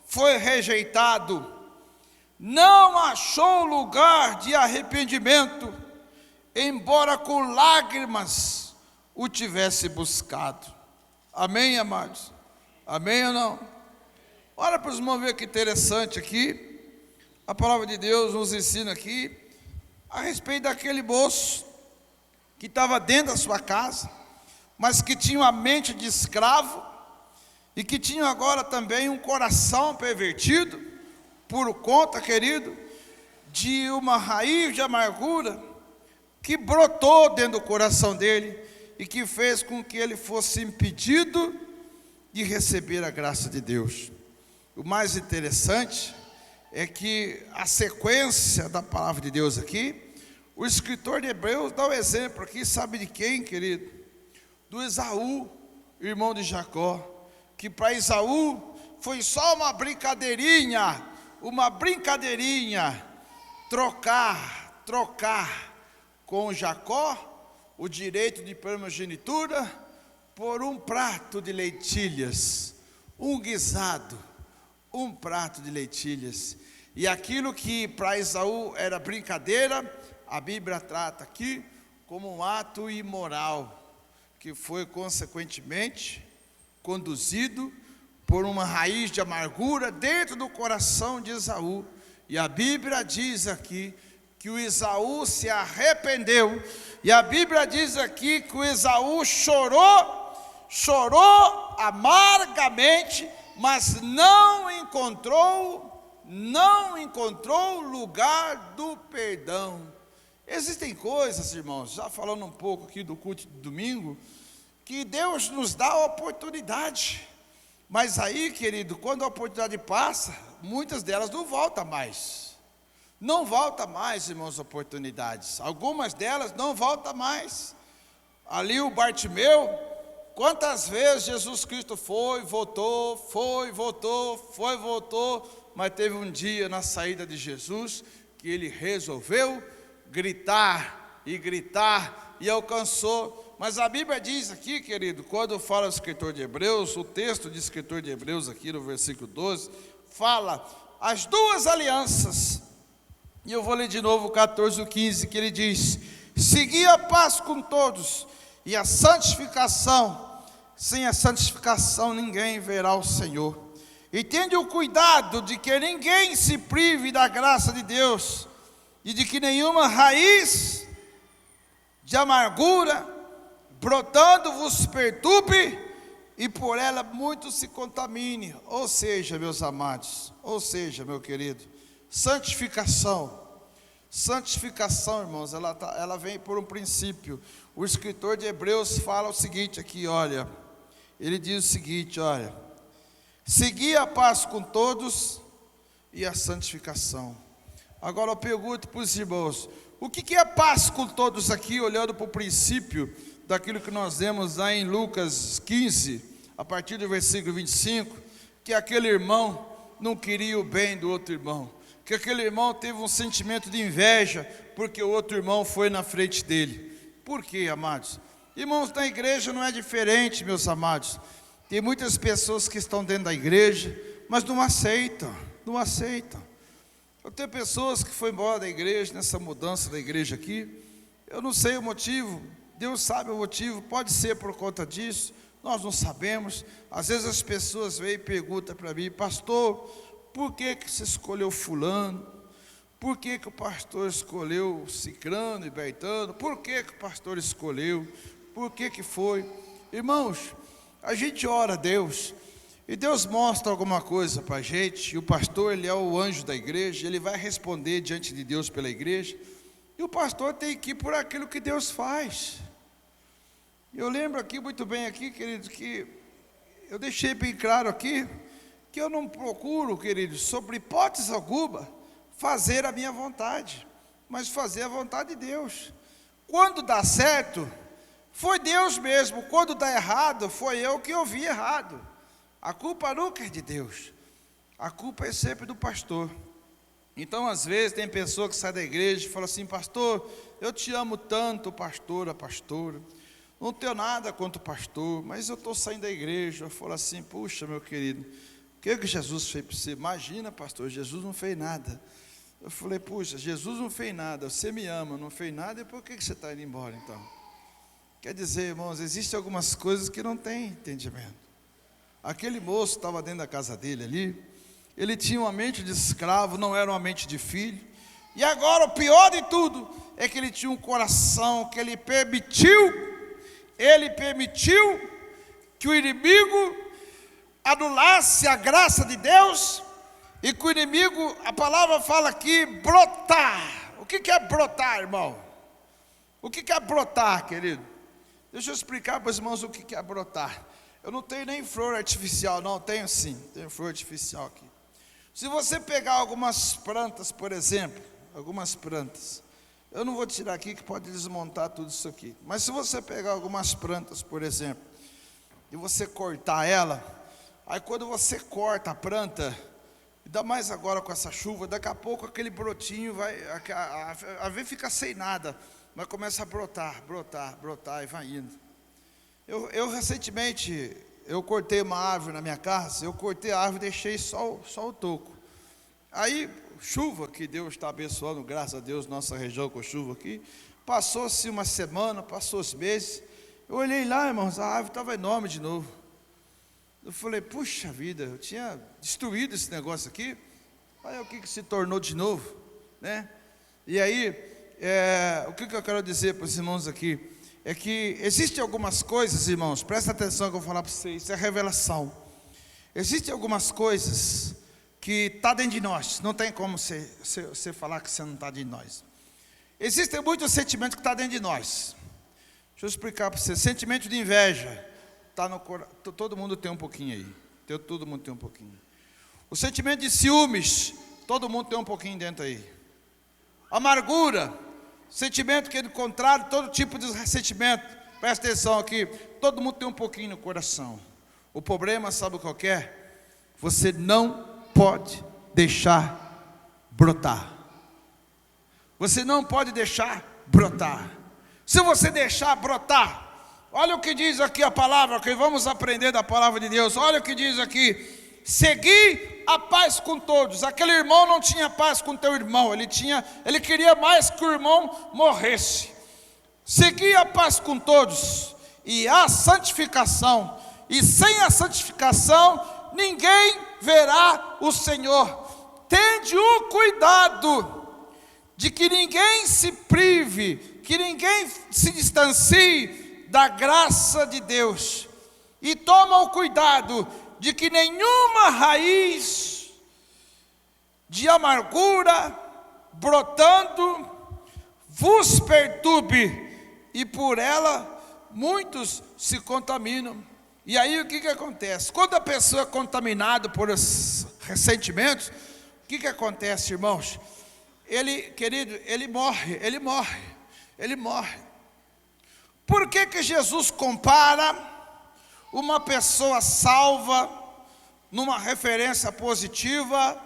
foi rejeitado, não achou lugar de arrependimento, embora com lágrimas o tivesse buscado. Amém, amados? Amém ou não? Olha para os irmãos ver que interessante aqui. A palavra de Deus nos ensina aqui a respeito daquele moço que estava dentro da sua casa, mas que tinha uma mente de escravo e que tinha agora também um coração pervertido, por conta, querido, de uma raiz de amargura que brotou dentro do coração dele e que fez com que ele fosse impedido de receber a graça de Deus. O mais interessante é que a sequência da palavra de Deus aqui, o escritor de Hebreus dá o exemplo aqui, sabe de quem, querido? Do Esaú, irmão de Jacó, que para Esaú foi só uma brincadeirinha, trocar com Jacó o direito de primogenitura por um prato de lentilhas, um guisado, um prato de lentilhas. E aquilo que para Esaú era brincadeira, a Bíblia trata aqui como um ato imoral, que foi consequentemente conduzido por uma raiz de amargura dentro do coração de Esaú. E a Bíblia diz aqui que o Esaú se arrependeu, e a Bíblia diz aqui que o Esaú chorou amargamente, mas não encontrou lugar do perdão. Existem coisas, irmãos, já falando um pouco aqui do culto de domingo, que Deus nos dá a oportunidade, mas aí, querido, quando a oportunidade passa, muitas delas não voltam mais. Não volta mais, irmãos, oportunidades. Algumas delas não voltam mais. Ali o Bartimeu, quantas vezes Jesus Cristo voltou, mas teve um dia na saída de Jesus que ele resolveu gritar e alcançou. Mas a Bíblia diz aqui, querido, quando fala o escritor de Hebreus, o texto de escritor de Hebreus aqui no versículo 12, fala as duas alianças. E eu vou ler de novo o 14 e o 15, que ele diz: segui a paz com todos e a santificação. Sem a santificação ninguém verá o Senhor. E tende o cuidado de que ninguém se prive da graça de Deus, e de que nenhuma raiz de amargura brotando vos perturbe, e por ela muito se contamine. Ou seja, meus amados, meu querido, santificação, irmãos, ela vem por um princípio. O escritor de Hebreus fala o seguinte aqui, olha, ele diz o seguinte, olha: segui a paz com todos e a santificação. Agora eu pergunto para os irmãos, o que é paz com todos aqui, olhando para o princípio daquilo que nós vemos lá em Lucas 15, a partir do versículo 25, que aquele irmão não queria o bem do outro irmão, que aquele irmão teve um sentimento de inveja, porque o outro irmão foi na frente dele. Por quê, amados? Irmãos, na igreja não é diferente, meus amados. Tem muitas pessoas que estão dentro da igreja, mas não aceitam. Eu tenho pessoas que foram embora da igreja, nessa mudança da igreja aqui. Eu não sei o motivo, Deus sabe o motivo, pode ser por conta disso, nós não sabemos. Às vezes as pessoas vêm e perguntam para mim, pastor, por que você escolheu fulano? Por que o pastor escolheu Cicrano e Bertano? Por que o pastor escolheu? Por que foi? Irmãos, a gente ora a Deus, e Deus mostra alguma coisa para a gente, e o pastor, ele é o anjo da igreja, ele vai responder diante de Deus pela igreja, e o pastor tem que ir por aquilo que Deus faz. Eu lembro aqui, muito bem aqui, queridos, que eu deixei bem claro aqui, que eu não procuro, queridos, sobre hipótese alguma, fazer a minha vontade, mas fazer a vontade de Deus. Quando dá certo, foi Deus mesmo. Quando dá errado, foi eu que ouvi errado. A culpa nunca é de Deus, a culpa é sempre do pastor. Então às vezes tem pessoa que sai da igreja e fala assim, pastor, eu te amo tanto, pastor, a pastora, não tenho nada contra o pastor, mas eu estou saindo da igreja. Eu falo assim, puxa, meu querido, o que Jesus fez para você? Imagina, pastor, Jesus não fez nada. Eu falei, puxa, Jesus não fez nada, você me ama, não fez nada, e por que você está indo embora então? Quer dizer, irmãos, existem algumas coisas que não tem entendimento. Aquele moço estava dentro da casa dele ali, ele tinha uma mente de escravo, não era uma mente de filho, e agora o pior de tudo, é que ele tinha um coração, que ele permitiu que o inimigo anulasse a graça de Deus, e que o inimigo, a palavra fala aqui, brotar. O que é brotar, irmão? O que é brotar, querido? Deixa eu explicar para os irmãos o que é brotar. Eu não tenho nem flor artificial, não, tenho sim, tenho flor artificial aqui. Se você pegar algumas plantas, por exemplo, algumas plantas, eu não vou tirar aqui que pode desmontar tudo isso aqui, mas se você pegar algumas plantas, por exemplo, e você cortar ela, aí quando você corta a planta, ainda mais agora com essa chuva, daqui a pouco aquele brotinho a ver fica sem nada, mas começa a brotar e vai indo. Eu recentemente, eu cortei uma árvore na minha casa, eu cortei a árvore e deixei só o toco. Aí, chuva, que Deus está abençoando, graças a Deus, nossa região com chuva aqui, passou-se uma semana, passou os meses, eu olhei lá, irmãos, a árvore estava enorme de novo. Eu falei, puxa vida, eu tinha destruído esse negócio aqui, olha o que se tornou de novo, né? E aí, o que eu quero dizer para os irmãos aqui, é que existem algumas coisas, irmãos, presta atenção que eu vou falar para vocês, isso é revelação. Existem algumas coisas que estão dentro de nós, não tem como você falar que você não está dentro de nós. Existem muitos sentimentos que estão dentro de nós. Deixa eu explicar para você, sentimento de inveja, tá no coração, todo mundo tem um pouquinho aí, todo mundo tem um pouquinho. O sentimento de ciúmes, todo mundo tem um pouquinho dentro aí. Amargura, sentimento que é do contrário, todo tipo de ressentimento, presta atenção aqui, todo mundo tem um pouquinho no coração. O problema, sabe qual que é? Você não pode deixar brotar. Você não pode deixar brotar. Se você deixar brotar, olha o que diz aqui a palavra, que vamos aprender da palavra de Deus. Olha o que diz aqui: segui a paz com todos. Aquele irmão não tinha paz com teu irmão, ele queria mais que o irmão morresse. Segui a paz com todos e a santificação, e sem a santificação ninguém verá o Senhor. Tende o cuidado de que ninguém se prive, que ninguém se distancie da graça de Deus, e toma o cuidado de que nenhuma raiz de amargura brotando vos perturbe, e por ela muitos se contaminam. E aí o que acontece? Quando a pessoa é contaminada por esses ressentimentos, o que acontece, irmãos? querido, ele morre. Por que Jesus compara uma pessoa salva, numa referência positiva,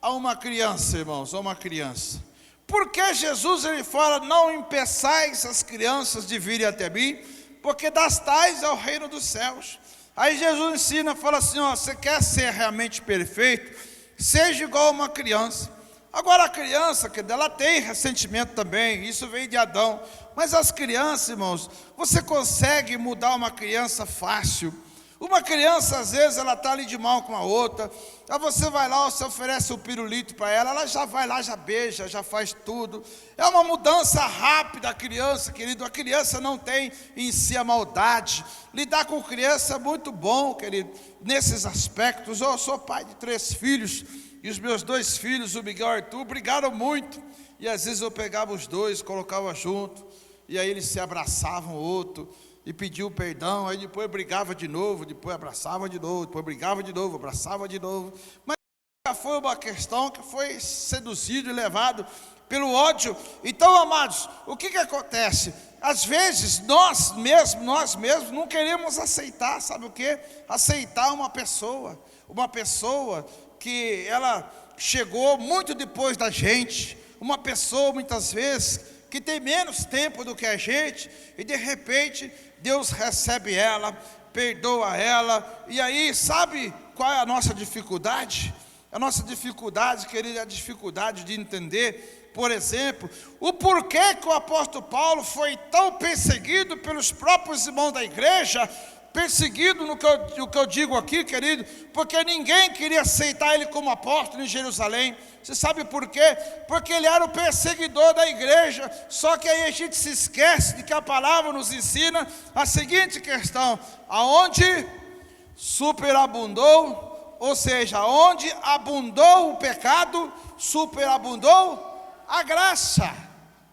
a uma criança, irmãos, a uma criança? Por que Jesus ele fala, não impeçais as crianças de virem até mim, porque das tais é o reino dos céus. Aí Jesus ensina, fala assim, ó, você quer ser realmente perfeito, seja igual a uma criança. Agora a criança, ela tem ressentimento também, isso vem de Adão. Mas as crianças, irmãos, você consegue mudar uma criança fácil. Uma criança, às vezes, ela está ali de mal com a outra. Aí você vai lá, você oferece o pirulito para ela já vai lá, já beija, já faz tudo. É uma mudança rápida a criança, querido. A criança não tem em si a maldade. Lidar com criança é muito bom, querido, nesses aspectos. Eu sou pai de 3 filhos, e os meus 2 filhos, o Miguel e o Arthur, brigaram muito. E às vezes eu pegava os 2, colocava junto, e aí eles se abraçavam, o outro, e pediu perdão, aí depois brigava de novo, depois abraçava de novo, depois brigava de novo, abraçava de novo. Mas foi uma questão que foi seduzido e levado pelo ódio. Então, amados, o que acontece? Às vezes nós mesmos não queremos aceitar, sabe o que? Aceitar uma pessoa que ela chegou muito depois da gente, uma pessoa muitas vezes que tem menos tempo do que a gente, e de repente Deus recebe ela, perdoa ela. E aí, sabe qual é a nossa dificuldade? A nossa dificuldade, querido, é a dificuldade de entender, por exemplo, o porquê que o apóstolo Paulo foi tão perseguido pelos próprios irmãos da igreja. Perseguido no que eu digo aqui, querido, porque ninguém queria aceitar ele como apóstolo em Jerusalém. Você sabe por quê? Porque ele era o perseguidor da igreja. Só que aí a gente se esquece de que a palavra nos ensina a seguinte questão: aonde superabundou, ou seja, onde abundou o pecado, superabundou a graça.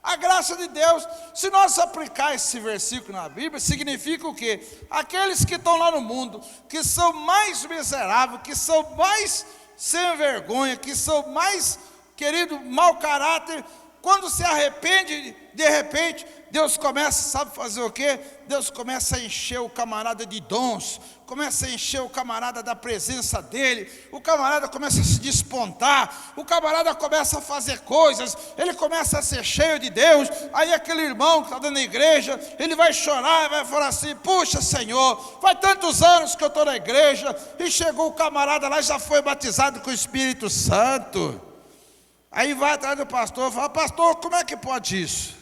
A graça de Deus. Se nós aplicar esse versículo na Bíblia, significa o quê? Aqueles que estão lá no mundo, que são mais miseráveis, que são mais sem vergonha, que são mais, querido, mau caráter, quando se arrepende, de repente, Deus começa, sabe fazer o quê? Deus começa a encher o camarada de dons, começa a encher o camarada da presença dele, o camarada começa a se despontar, o camarada começa a fazer coisas, ele começa a ser cheio de Deus. Aí aquele irmão que está dentro da igreja, ele vai chorar, vai falar assim: puxa, Senhor, faz tantos anos que eu estou na igreja, e chegou o camarada lá e já foi batizado com o Espírito Santo. Aí vai atrás do pastor e fala: pastor, como é que pode isso?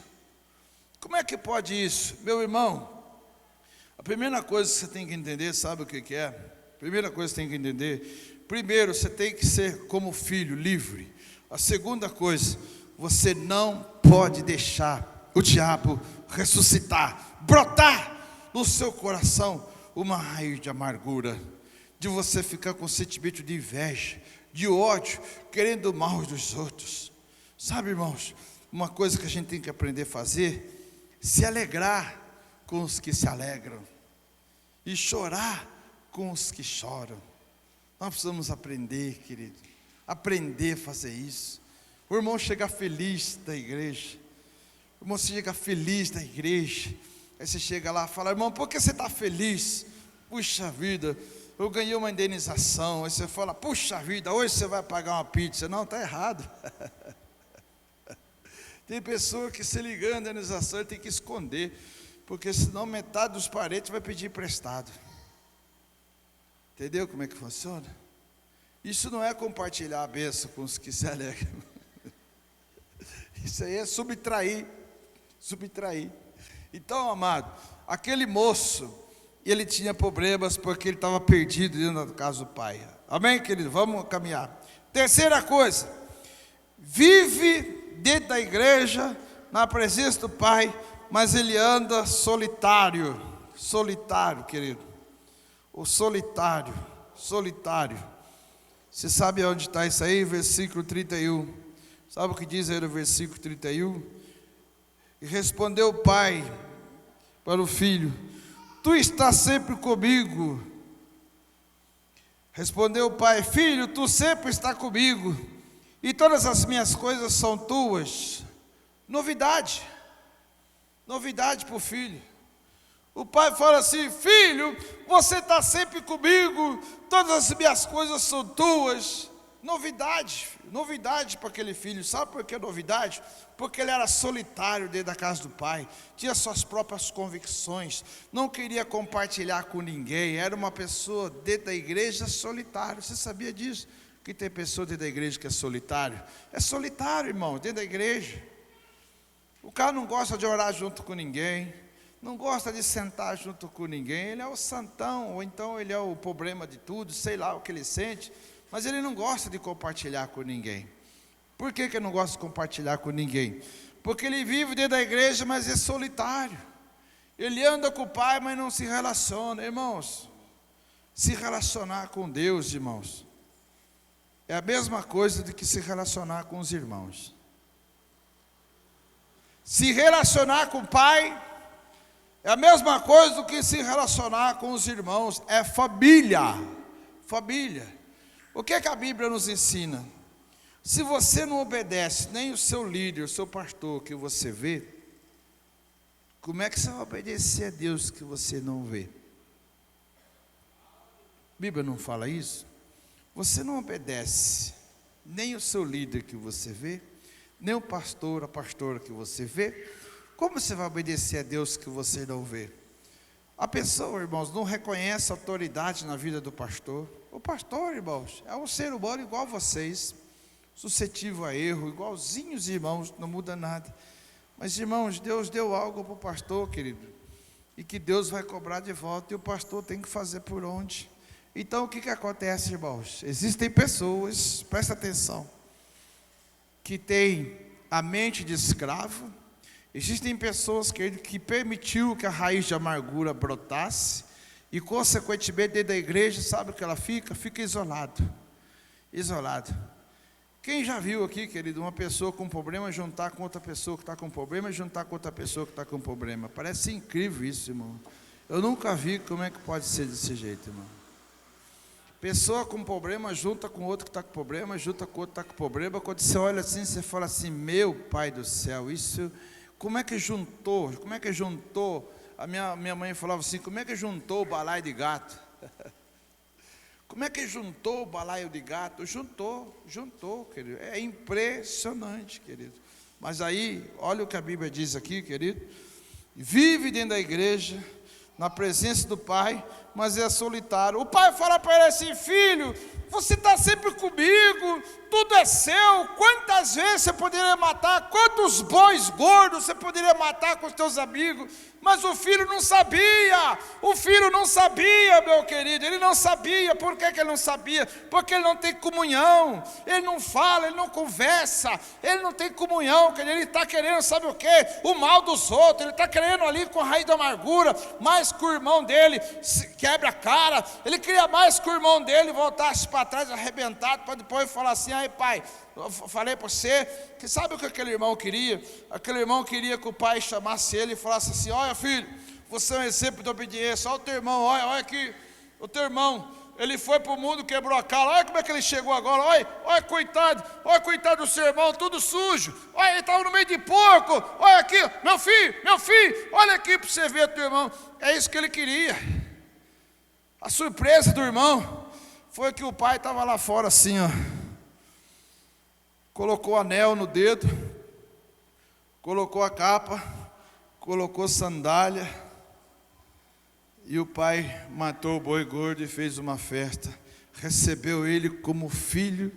Como é que pode isso? Meu irmão, a primeira coisa que você tem que entender, sabe o que é? A primeira coisa que você tem que entender, primeiro, você tem que ser como filho, livre. A segunda coisa, você não pode deixar o diabo ressuscitar, brotar no seu coração uma raiz de amargura, de você ficar com sentimento de inveja, de ódio, querendo o mal dos outros. Sabe, irmãos, uma coisa que a gente tem que aprender a fazer: se alegrar com os que se alegram e chorar com os que choram. Nós precisamos aprender, querido, aprender a fazer isso. O irmão chega feliz da igreja, o irmão chega feliz da igreja, aí você chega lá e fala: irmão, por que você está feliz? Puxa vida, eu ganhei uma indenização. Aí você fala: puxa vida, hoje você vai pagar uma pizza. Não, está errado. Tem pessoa que, se ligando a indenização, ele tem que esconder, porque senão metade dos parentes vai pedir emprestado. Entendeu como é que funciona? Isso não é compartilhar a bênção com os que se alegram. Isso aí é subtrair. Então, amado, aquele moço, ele tinha problemas porque ele estava perdido dentro da casa do pai. Amém, querido? Vamos caminhar. Terceira coisa: vive dentro da igreja, na presença do Pai, mas ele anda solitário, querido. O solitário. Você sabe onde está isso aí? Versículo 31. Sabe o que diz aí no versículo 31? E respondeu o pai para o filho: tu estás sempre comigo. Respondeu o pai: filho, tu sempre está comigo, e todas as minhas coisas são tuas. Novidade para o filho. O pai fala assim: filho, você está sempre comigo, todas as minhas coisas são tuas. Novidade para aquele filho. Sabe por que novidade? Porque ele era solitário dentro da casa do pai, tinha suas próprias convicções, não queria compartilhar com ninguém, era uma pessoa dentro da igreja solitário. Você sabia disso? Que tem pessoa dentro da igreja que é solitário? É solitário, irmão, dentro da igreja. O cara não gosta de orar junto com ninguém, não gosta de sentar junto com ninguém, ele é o santão, ou então ele é o problema de tudo, sei lá o que ele sente, mas ele não gosta de compartilhar com ninguém. Por que ele não gosta de compartilhar com ninguém? Porque ele vive dentro da igreja, mas é solitário. Ele anda com o pai, mas não se relaciona. Irmãos, se relacionar com Deus, irmãos, é a mesma coisa do que se relacionar com os irmãos. Se relacionar com o pai é a mesma coisa do que se relacionar com os irmãos. É família. O que é que a Bíblia nos ensina? Se você não obedece nem o seu líder, o seu pastor que você vê, como é que você vai obedecer a Deus que você não vê? A Bíblia não fala isso? Você não obedece nem o seu líder que você vê, nem o pastor, a pastora que você vê, como você vai obedecer a Deus que você não vê? A pessoa, irmãos, não reconhece autoridade na vida do pastor. O pastor, irmãos, é um ser humano igual a vocês, suscetível a erro, igualzinhos, irmãos, não muda nada. Mas, irmãos, Deus deu algo para o pastor, querido, e que Deus vai cobrar de volta, e o pastor tem que fazer por onde. Então, o que acontece, irmãos? Existem pessoas, presta atenção, que têm a mente de escravo. Existem pessoas que permitiu que a raiz de amargura brotasse, e consequentemente dentro da igreja, sabe o que ela fica? Fica isolado. Quem já viu aqui, querido, uma pessoa com problema juntar com outra pessoa que está com problema, juntar com outra pessoa que está com problema? Parece incrível isso, irmão. Eu nunca vi como é que pode ser desse jeito, irmão. Pessoa com problema junta com outro que está com problema, junta com outro que está com problema. Quando você olha assim, você fala assim: meu Pai do céu, isso, como é que juntou? A minha mãe falava assim: como é que juntou o balaio de gato? Como é que juntou o balaio de gato? Juntou, querido. É impressionante, querido. Mas aí, olha o que a Bíblia diz aqui, querido. Vive dentro da igreja, na presença do Pai, mas é solitário. O pai fala para ele assim: filho, você está sempre comigo, tudo é seu. Quantas vezes você poderia matar, quantos bois gordos você poderia matar com os teus amigos? Mas o filho não sabia, meu querido, ele não sabia. Por que ele não sabia? Porque ele não tem comunhão, ele não fala, ele não conversa, ele não tem comunhão, ele está querendo, sabe o que? O mal dos outros, ele está querendo ali com a raiz da amargura, mais que o irmão dele quebra a cara, ele queria mais que o irmão dele voltasse para trás arrebentado, para depois falar assim: ai pai, eu falei para você, que sabe o que aquele irmão queria? Aquele irmão queria que o pai chamasse ele e falasse assim: olha filho, você é um exemplo de obediência, olha o teu irmão, olha aqui, o teu irmão, ele foi para o mundo, quebrou a cara, olha como é que ele chegou agora, olha coitado do seu irmão, tudo sujo, olha, ele estava no meio de porco, olha aqui, meu filho, olha aqui para você ver teu irmão. É isso que ele queria. A surpresa do irmão foi que o pai estava lá fora assim, ó, colocou anel no dedo, colocou a capa, colocou sandália, e o pai matou o boi gordo e fez uma festa, recebeu ele como filho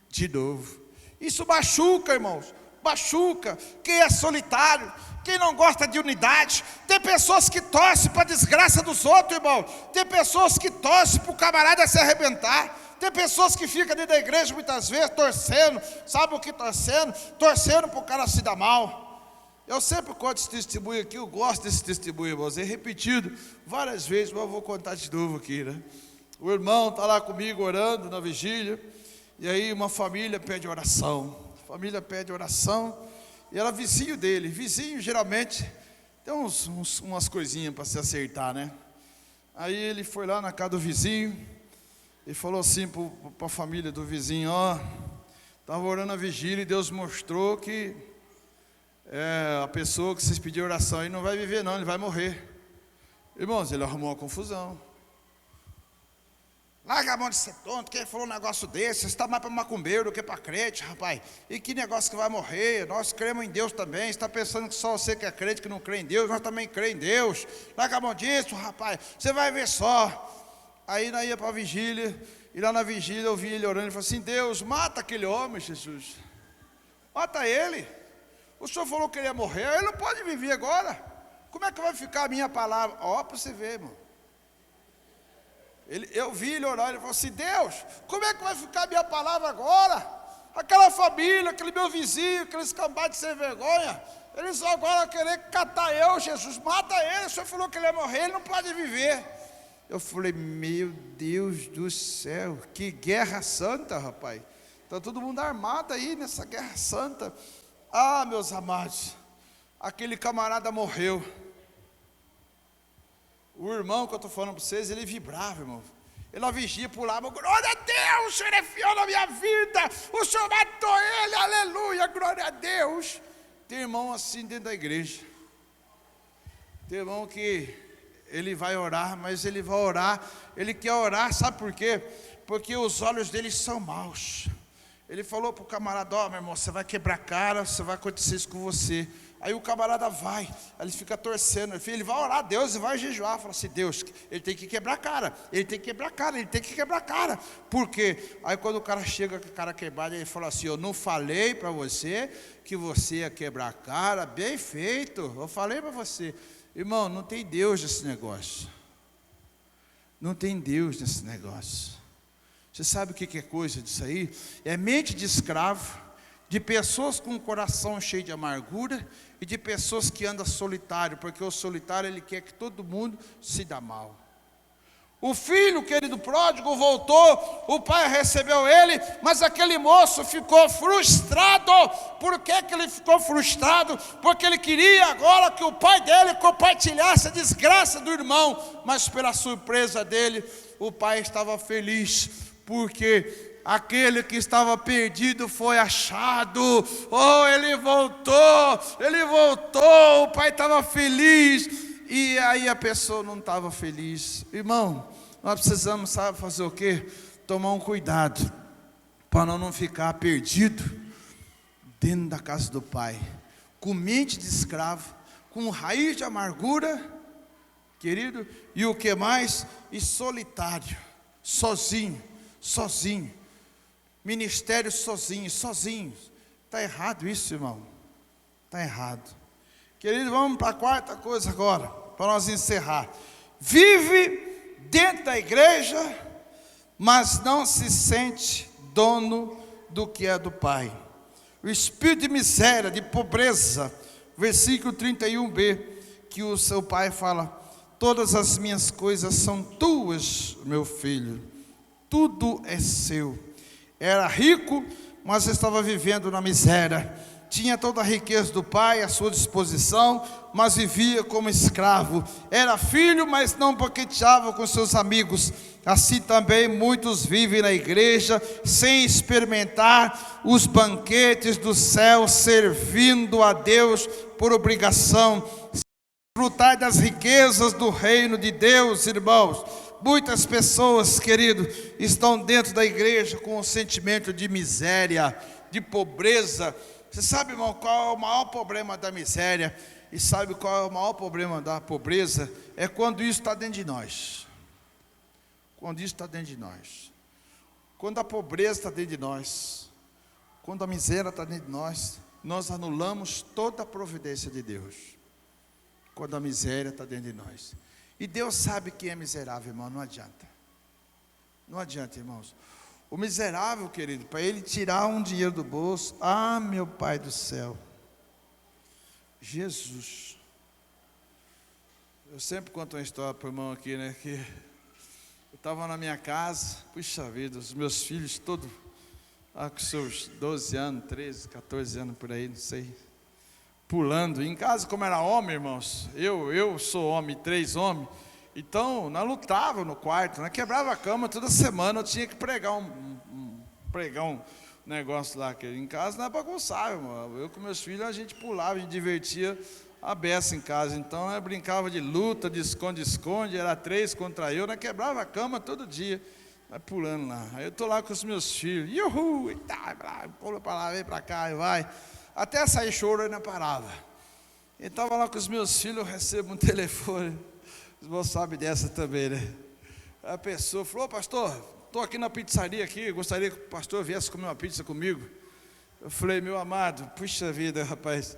de novo. Isso machuca, irmãos, machuca. Quem é solitário, quem não gosta de unidade, tem pessoas que torcem para a desgraça dos outros, irmão, tem pessoas que torcem para o camarada se arrebentar. Tem pessoas que ficam dentro da igreja muitas vezes torcendo, sabe o que torcendo? Torcendo para o cara se dar mal. Eu sempre conto esse testemunho aqui, eu gosto desse testemunho, irmãos, é repetido várias vezes, mas eu vou contar de novo aqui, né? O irmão está lá comigo orando na vigília, e aí uma família pede oração, e era vizinho dele. Vizinho geralmente tem umas coisinhas para se acertar, né? Aí ele foi lá na casa do vizinho, e falou assim para a família do vizinho: ó, Estava orando a vigília e Deus mostrou que a pessoa que vocês pediram oração aí não vai viver não, ele vai morrer. Irmãos, ele arrumou uma confusão. Larga a mão de ser tonto, quem falou um negócio desse? Você está mais para macumbeiro do que para crente, rapaz. E que negócio que vai morrer? Nós cremos em Deus também. Você está pensando que só você que é crente que não crê em Deus? Nós também cremos em Deus. Larga a mão disso, rapaz. Você vai ver só. Aí nós ia para a vigília. E lá na vigília eu vi ele orando. Ele falou assim: Deus, mata aquele homem, Jesus. Mata ele. O senhor falou que ele ia morrer. Ele não pode viver agora. Como é que vai ficar a minha palavra? Ó, para você ver, irmão. Eu vi ele orar, ele falou assim: Deus, como é que vai ficar a minha palavra agora? Aquela família, aquele meu vizinho, aqueles cambados de sem vergonha, eles agora vão querer catar eu, Jesus, mata ele, o senhor falou que ele ia morrer, ele não pode viver. Eu falei: meu Deus do céu, que guerra santa, rapaz. Está todo mundo armado aí nessa guerra santa. Ah, meus amados, aquele camarada morreu. O irmão que eu estou falando para vocês, ele vibrava, irmão. Ele na vigia pulava: glória a Deus, o Senhor é fiel na minha vida, o Senhor matou ele, aleluia, glória a Deus. Tem irmão assim dentro da igreja. Tem irmão que ele vai orar, mas ele vai orar, ele quer orar, sabe por quê? Porque os olhos dele são maus. Ele falou para o camarada: ó, meu irmão, você vai quebrar a cara, você vai acontecer isso com você. Aí o camarada vai, aí ele fica torcendo, ele vai orar a Deus e vai jejuar. Fala assim: Deus, ele tem que quebrar a cara, ele tem que quebrar a cara, ele tem que quebrar a cara. Por quê? Aí quando o cara chega com a cara quebrada, ele fala assim: eu não falei para você que você ia quebrar a cara? Bem feito, eu falei para você. Irmão, não tem Deus nesse negócio. Não tem Deus nesse negócio. Você sabe o que é coisa disso aí? É mente de escravo, de pessoas com o coração cheio de amargura e de pessoas que andam solitário, porque o solitário ele quer que todo mundo se dá mal. O filho querido pródigo voltou, o pai recebeu ele, mas aquele moço ficou frustrado. Por que ele ficou frustrado? Porque ele queria agora que o pai dele compartilhasse a desgraça do irmão, mas pela surpresa dele, o pai estava feliz, porque aquele que estava perdido foi achado. Oh, ele voltou, o pai estava feliz. E aí a pessoa não estava feliz. Irmão, nós precisamos, sabe, fazer o quê? Tomar um cuidado, para não ficar perdido dentro da casa do pai, com mente de escravo, com raiz de amargura, querido, e o que mais? E solitário, sozinho, ministério sozinho. Está errado isso, irmão, está errado. Querido, vamos para a quarta coisa agora, para nós encerrar. Vive dentro da igreja, mas não se sente dono do que é do Pai. O espírito de miséria, de pobreza, versículo 31b, que o seu pai fala: todas as minhas coisas são tuas, meu filho, tudo é seu. Era rico, mas estava vivendo na miséria. Tinha toda a riqueza do pai à sua disposição, mas vivia como escravo. Era filho, mas não banqueteava com seus amigos. Assim também muitos vivem na igreja, sem experimentar os banquetes do céu, servindo a Deus por obrigação, desfrutar das riquezas do reino de Deus, irmãos. Muitas pessoas, querido, estão dentro da igreja com um sentimento de miséria, de pobreza. Você sabe, irmão, qual é o maior problema da miséria? E sabe qual é o maior problema da pobreza? É quando isso está dentro de nós. Quando isso está dentro de nós. Quando a pobreza está dentro de nós. Quando a miséria está dentro de nós. Nós anulamos toda a providência de Deus. Quando a miséria está dentro de nós. E Deus sabe quem é miserável, irmão, não adianta. Não adianta, irmãos. O miserável, querido, para ele tirar um dinheiro do bolso, ah, meu Pai do céu, Jesus. Eu sempre conto uma história para o irmão aqui, né, que eu estava na minha casa, puxa vida, os meus filhos todos, com seus 12 anos, 13, 14 anos por aí, não sei, pulando. Em casa, como era homem, irmãos, eu sou homem, 3 homens, então nós lutávamos no quarto, nós quebrava a cama toda semana, eu tinha que pregar negócio lá, que em casa não é bagunçar, irmão. Eu com meus filhos, a gente pulava, a gente divertia a beça em casa. Então, eu brincava de luta, de esconde-esconde, era 3 contra eu, nós quebrava a cama todo dia, vai pulando lá. Aí eu tô lá com os meus filhos, iuhu, e tá, pula para lá, vem para cá, e vai. Até sair choro, eu não parava. Eu estava lá com os meus filhos, eu recebo um telefone, os irmãos sabem dessa também, né? A pessoa falou: pastor, estou aqui na pizzaria aqui, gostaria que o pastor viesse comer uma pizza comigo. Eu falei: meu amado, puxa vida, rapaz,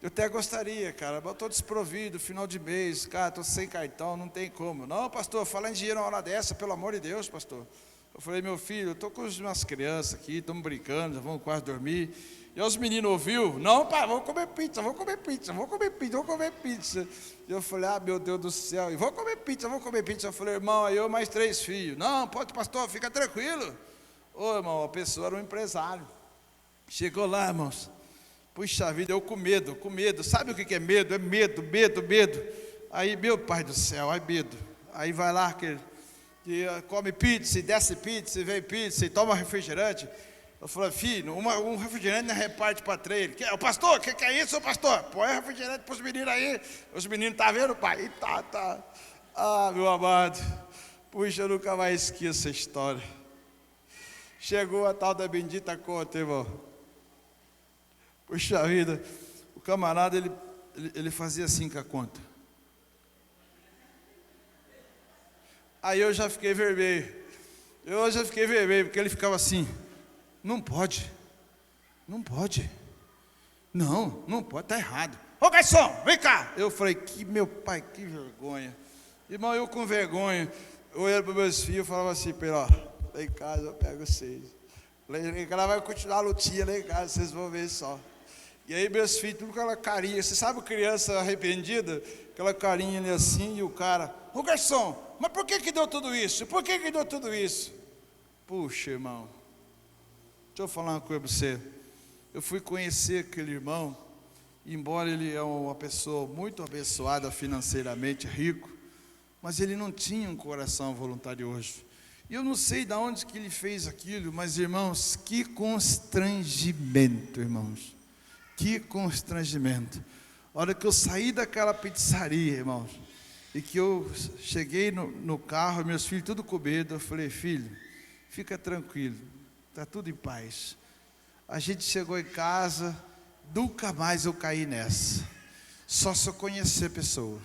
eu até gostaria, cara, mas eu estou desprovido, final de mês, cara, estou sem cartão, não tem como. Não, pastor, falar em dinheiro uma hora dessa, pelo amor de Deus, pastor. Eu falei: meu filho, eu estou com as minhas crianças aqui, estamos brincando, já vamos quase dormir. E os meninos ouviram: não, pai, vamos comer pizza, vamos comer pizza, vamos comer pizza, vamos comer pizza. E eu falei: ah, meu Deus do céu, e vamos comer pizza, vamos comer pizza. Eu falei: irmão, aí eu mais 3 filhos. Não, pode, pastor, fica tranquilo. Ô, irmão, a pessoa era um empresário. Chegou lá, irmãos, puxa vida, eu com medo, sabe o que é medo? É medo. Aí, meu pai do céu, ai medo. Aí vai lá, que come pizza, e desce pizza, e vem pizza, e toma refrigerante. Eu falei: filho, um refrigerante não reparte para 3. O pastor, o que é isso, pastor? Põe refrigerante para os meninos aí. Os meninos, tá vendo, pai? E tá. Ah, meu amado, puxa, eu nunca mais esqueço essa história. Chegou a tal da bendita conta, irmão. Puxa vida, o camarada, ele fazia assim com a conta. Aí eu já fiquei vermelho. Porque ele ficava assim: não pode, não pode, tá errado. Ô garçom, vem cá. Eu falei: meu pai, que vergonha. Irmão, eu com vergonha, eu olhando para meus filhos, eu falava assim para ele: ó, lá em casa eu pego vocês. Ela vai continuar a lutinha lá em casa, vocês vão ver só. E aí meus filhos, tudo com aquela carinha, você sabe criança arrependida? Aquela carinha ali assim, e o cara: ô garçom, mas por que deu tudo isso? Puxa, irmão, deixa eu falar uma coisa para você. Eu fui conhecer aquele irmão, embora ele é uma pessoa muito abençoada financeiramente, rico, mas ele não tinha um coração voluntarioso. E eu não sei de onde que ele fez aquilo, mas irmãos, que constrangimento, irmãos. Que constrangimento. A hora que eu saí daquela pizzaria, irmãos, e que eu cheguei no carro, meus filhos tudo com medo, eu falei: filho, fica tranquilo, está tudo em paz. A gente chegou em casa, nunca mais eu caí nessa. Só se eu conhecer a pessoa.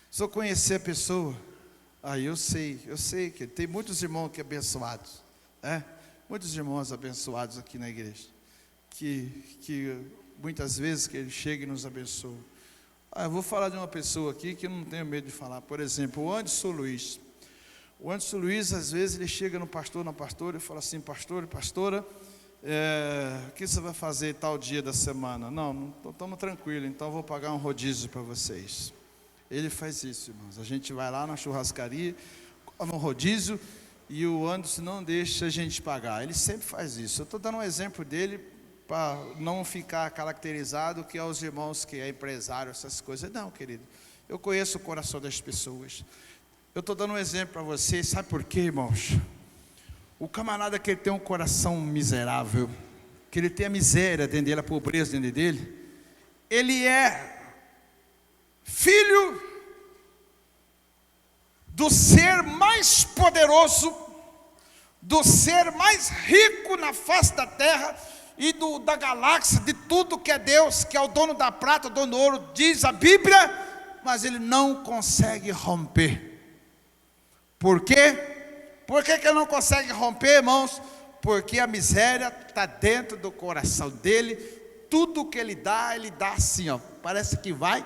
Se eu conhecer a pessoa, aí eu sei que tem muitos irmãos aqui abençoados, muitos irmãos abençoados aqui na igreja, que muitas vezes que ele chega e nos abençoa. Eu vou falar de uma pessoa aqui que eu não tenho medo de falar. Por exemplo, o Anderson Luiz. O Anderson Luiz, às vezes, ele chega no pastor, na pastora, e fala assim: pastor, pastora, o que você vai fazer tal dia da semana? Não estamos tranquilos, então eu vou pagar um rodízio para vocês. Ele faz isso, irmãos. A gente vai lá na churrascaria, come um rodízio, e o Anderson não deixa a gente pagar. Ele sempre faz isso. Eu estou dando um exemplo dele, para não ficar caracterizado que é os irmãos que é empresário, essas coisas. Não, querido, eu conheço o coração das pessoas. Eu estou dando um exemplo para vocês, sabe por quê, irmãos? O camarada que ele tem um coração miserável, que ele tem a miséria dentro dele, a pobreza dentro dele, ele é filho do ser mais poderoso, do ser mais rico na face da terra, e da galáxia, de tudo que é Deus, que é o dono da prata, o dono do ouro, diz a Bíblia, mas ele não consegue romper. Por quê? Por que ele não consegue romper, irmãos? Porque a miséria está dentro do coração dele. Tudo que ele dá assim, ó, parece que vai,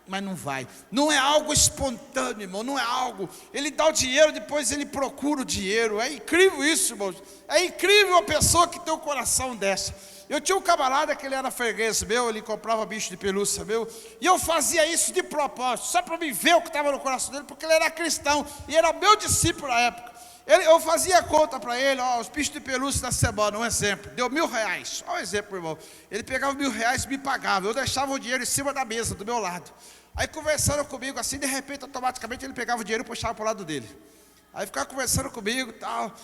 mas não vai. Não é algo espontâneo, irmão, não é algo. Ele dá o dinheiro, depois ele procura o dinheiro. É incrível isso, irmãos. É incrível a pessoa que tem um coração dessa. Eu tinha um camarada que ele era freguês meu, ele comprava bicho de pelúcia meu, e eu fazia isso de propósito, só para me ver o que estava no coração dele, porque ele era cristão, e era meu discípulo na época. Eu fazia conta para ele, os bichos de pelúcia da semana, um exemplo, deu R$1.000, um exemplo, irmão. Ele pegava R$1.000 e me pagava, eu deixava o dinheiro em cima da mesa, do meu lado. Aí conversando comigo assim, de repente, automaticamente ele pegava o dinheiro e puxava para o lado dele. Aí ficava conversando comigo e tal.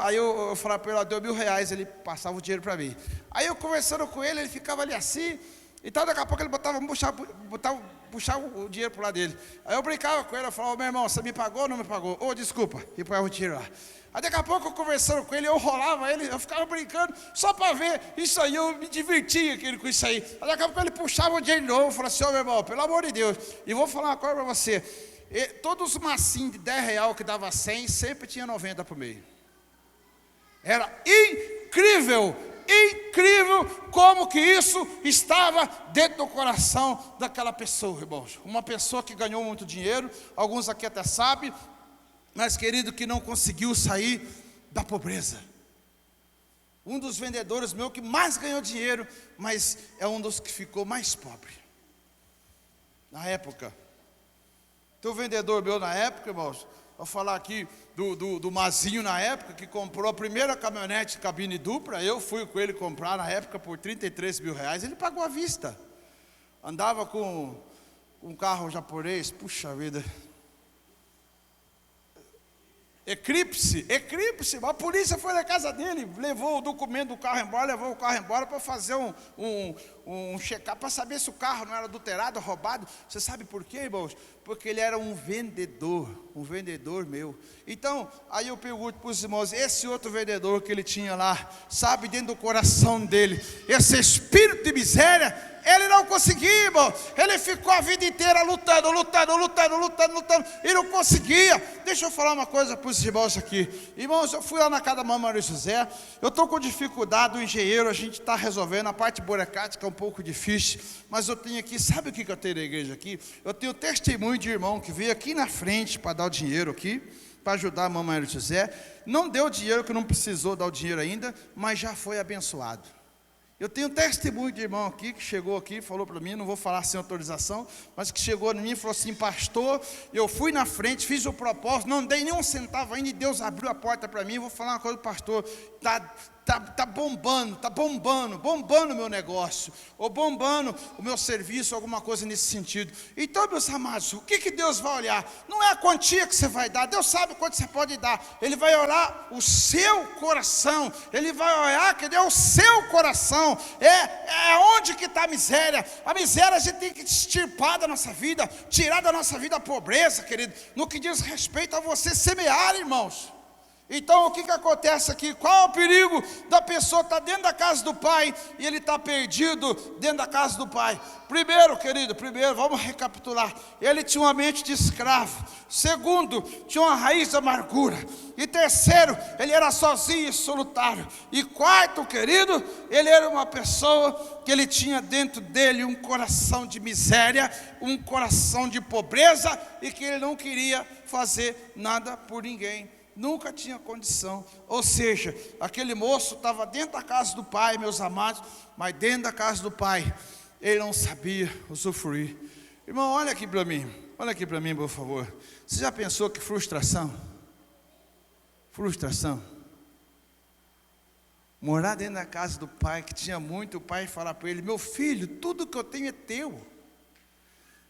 Aí eu falava para ele, deu R$1.000, ele passava o dinheiro para mim. Aí eu conversando com ele, ele ficava ali assim, e tal, daqui a pouco ele puxava o dinheiro para o lado dele. Aí eu brincava com ele, eu falava, meu irmão, você me pagou ou não me pagou? Desculpa, e põe o dinheiro lá. Aí daqui a pouco eu conversando com ele, eu rolava ele, eu ficava brincando, só para ver isso aí, eu me divertia com isso aí. Aí daqui a pouco ele puxava o dinheiro de novo, eu falava assim, meu irmão, pelo amor de Deus, e vou falar uma coisa para você, todos os massinhos de R$10 que dava 100, sempre tinha 90 por meio. Era incrível como que isso estava dentro do coração daquela pessoa, irmãos. Uma pessoa que ganhou muito dinheiro, alguns aqui até sabem, mas querido, que não conseguiu sair da pobreza. Um dos vendedores meu que mais ganhou dinheiro, mas é um dos que ficou mais pobre. Na época, tem um vendedor meu na época, irmãos, vou falar aqui do Mazinho na época, que comprou a primeira caminhonete cabine dupla. Eu fui com ele comprar na época por R$33.000, ele pagou à vista. Andava com um carro japonês, puxa vida, Eclipse, a polícia foi na casa dele, levou o documento do carro embora, levou o carro embora para fazer um check-up, para saber se o carro não era adulterado, roubado. Você sabe por quê, irmãos? Porque ele era um vendedor meu. Então, aí eu pergunto para os irmãos, esse outro vendedor que ele tinha lá, sabe, dentro do coração dele, esse espírito de miséria, ele não conseguia, irmão. Ele ficou a vida inteira lutando, e não conseguia. Deixa eu falar uma coisa para os irmãos aqui. Irmãos, eu fui lá na casa da mamãe Maria José. Eu estou com dificuldade, o engenheiro, a gente está resolvendo. A parte burocrática é um pouco difícil, mas eu tenho aqui, sabe o que eu tenho na igreja aqui? Eu tenho testemunho de irmão que veio aqui na frente para dar o dinheiro aqui, para ajudar a mamãe Maria José. Não deu dinheiro, que não precisou dar o dinheiro ainda, mas já foi abençoado. Eu tenho testemunho de irmão aqui, que chegou aqui, falou para mim, não vou falar sem autorização, mas que chegou em mim e falou assim, pastor, eu fui na frente, fiz o propósito, não dei nem um centavo ainda, e Deus abriu a porta para mim. Vou falar uma coisa, pastor, está bombando o meu negócio, ou bombando o meu serviço, alguma coisa nesse sentido. Então, meus amados, o que Deus vai olhar? Não é a quantia que você vai dar, Deus sabe quanto você pode dar. Ele vai olhar o seu coração, Ele vai olhar que é o seu coração, é onde que está a miséria. A miséria a gente tem que extirpar da nossa vida, tirar da nossa vida a pobreza, querido, no que diz respeito a você semear, irmãos. Então o que acontece aqui? Qual é o perigo da pessoa estar dentro da casa do pai e ele está perdido dentro da casa do pai? Primeiro, querido, vamos recapitular. Ele tinha uma mente de escravo. Segundo, tinha uma raiz de amargura. E terceiro, ele era sozinho e solitário. E quarto, querido, ele era uma pessoa que ele tinha dentro dele um coração de miséria, um coração de pobreza, e que ele não queria fazer nada por ninguém. Nunca tinha condição. Ou seja, aquele moço estava dentro da casa do pai, meus amados, mas dentro da casa do pai, ele não sabia usufruir. Irmão, olha aqui para mim, por favor. Você já pensou que frustração? Morar dentro da casa do pai, que tinha muito, o pai falar para ele, meu filho, tudo que eu tenho é teu.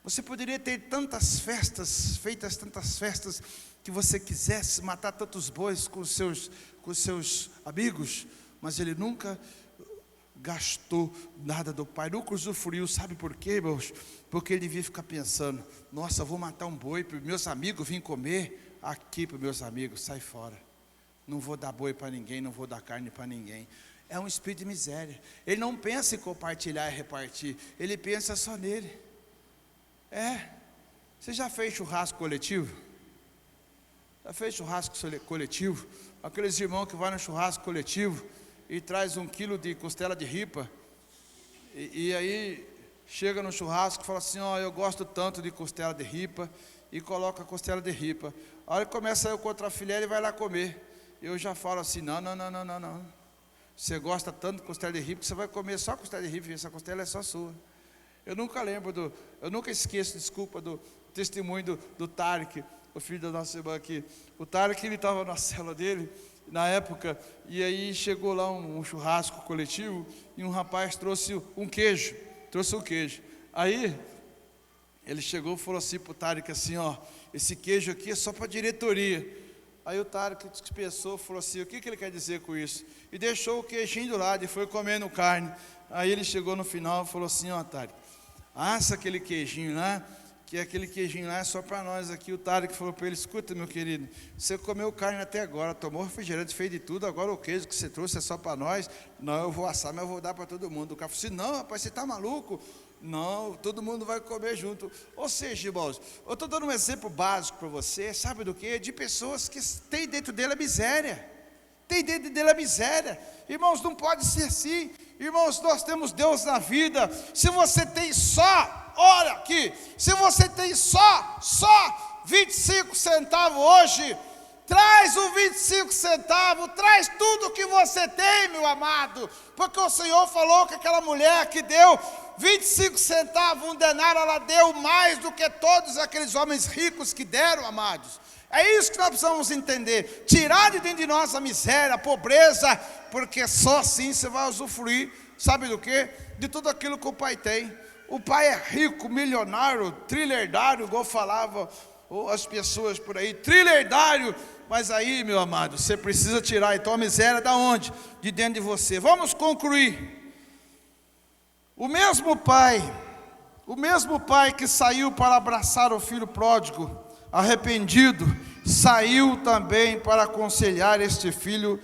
Você poderia ter tantas festas, feitas tantas festas, que você quisesse matar tantos bois com os seus amigos, mas ele nunca gastou nada do pai, nunca usufruiu. Sabe por quê, irmãos? Porque ele devia ficar pensando, nossa, eu vou matar um boi para os meus amigos virem comer, aqui para os meus amigos, sai fora, não vou dar boi para ninguém, não vou dar carne para ninguém. É um espírito de miséria. Ele não pensa em compartilhar e repartir, ele pensa só nele. Você já fez churrasco coletivo? Já fez churrasco coletivo? Aqueles irmãos que vão no churrasco coletivo e traz 1 quilo de costela de ripa, e aí chega no churrasco e fala assim, eu gosto tanto de costela de ripa, e coloca a costela de ripa. A hora que começa eu contra a filé, ele vai lá comer. Eu já falo assim, não. Você gosta tanto de costela de ripa que você vai comer só costela de ripa, e essa costela é só sua. Eu nunca esqueço, desculpa, do testemunho do Tarek, o filho da nossa irmã aqui. O Tarek, ele estava na cela dele, na época, e aí chegou lá um churrasco coletivo, e um rapaz trouxe um queijo. Aí, ele chegou e falou assim para o Tarek assim, esse queijo aqui é só para a diretoria. Aí o Tarek pensou, falou assim, o que ele quer dizer com isso? E deixou o queijinho do lado e foi comendo carne. Aí ele chegou no final e falou assim, ó Tarek, assa aquele queijinho lá, que aquele queijinho lá é só para nós aqui. O Tarek falou para ele, escuta meu querido, você comeu carne até agora, tomou refrigerante, fez de tudo, agora o queijo que você trouxe é só para nós. Não, eu vou assar, mas eu vou dar para todo mundo. O cara falou assim, não rapaz, você está maluco? Não, todo mundo vai comer junto. Ou seja, irmãos, eu estou dando um exemplo básico para você, sabe do quê? De pessoas que têm dentro dele a miséria. Tem dentro dele a miséria. Irmãos, não pode ser assim. Irmãos, nós temos Deus na vida. Se você tem só, olha aqui, se você tem só 25 centavos hoje, traz o 25 centavos, traz tudo que você tem, meu amado, porque o Senhor falou que aquela mulher que deu 25 centavos, um denário, ela deu mais do que todos aqueles homens ricos que deram, amados. É isso que nós precisamos entender, tirar de dentro de nós a miséria, a pobreza, porque só assim você vai usufruir, sabe do quê? De tudo aquilo que o Pai tem. O Pai é rico, milionário, trilhardário, igual falavam as pessoas por aí, trilhardário. Mas aí, meu amado, você precisa tirar então a miséria da onde? De dentro de você. Vamos concluir. O mesmo pai que saiu para abraçar o filho pródigo, arrependido, saiu também para aconselhar este filho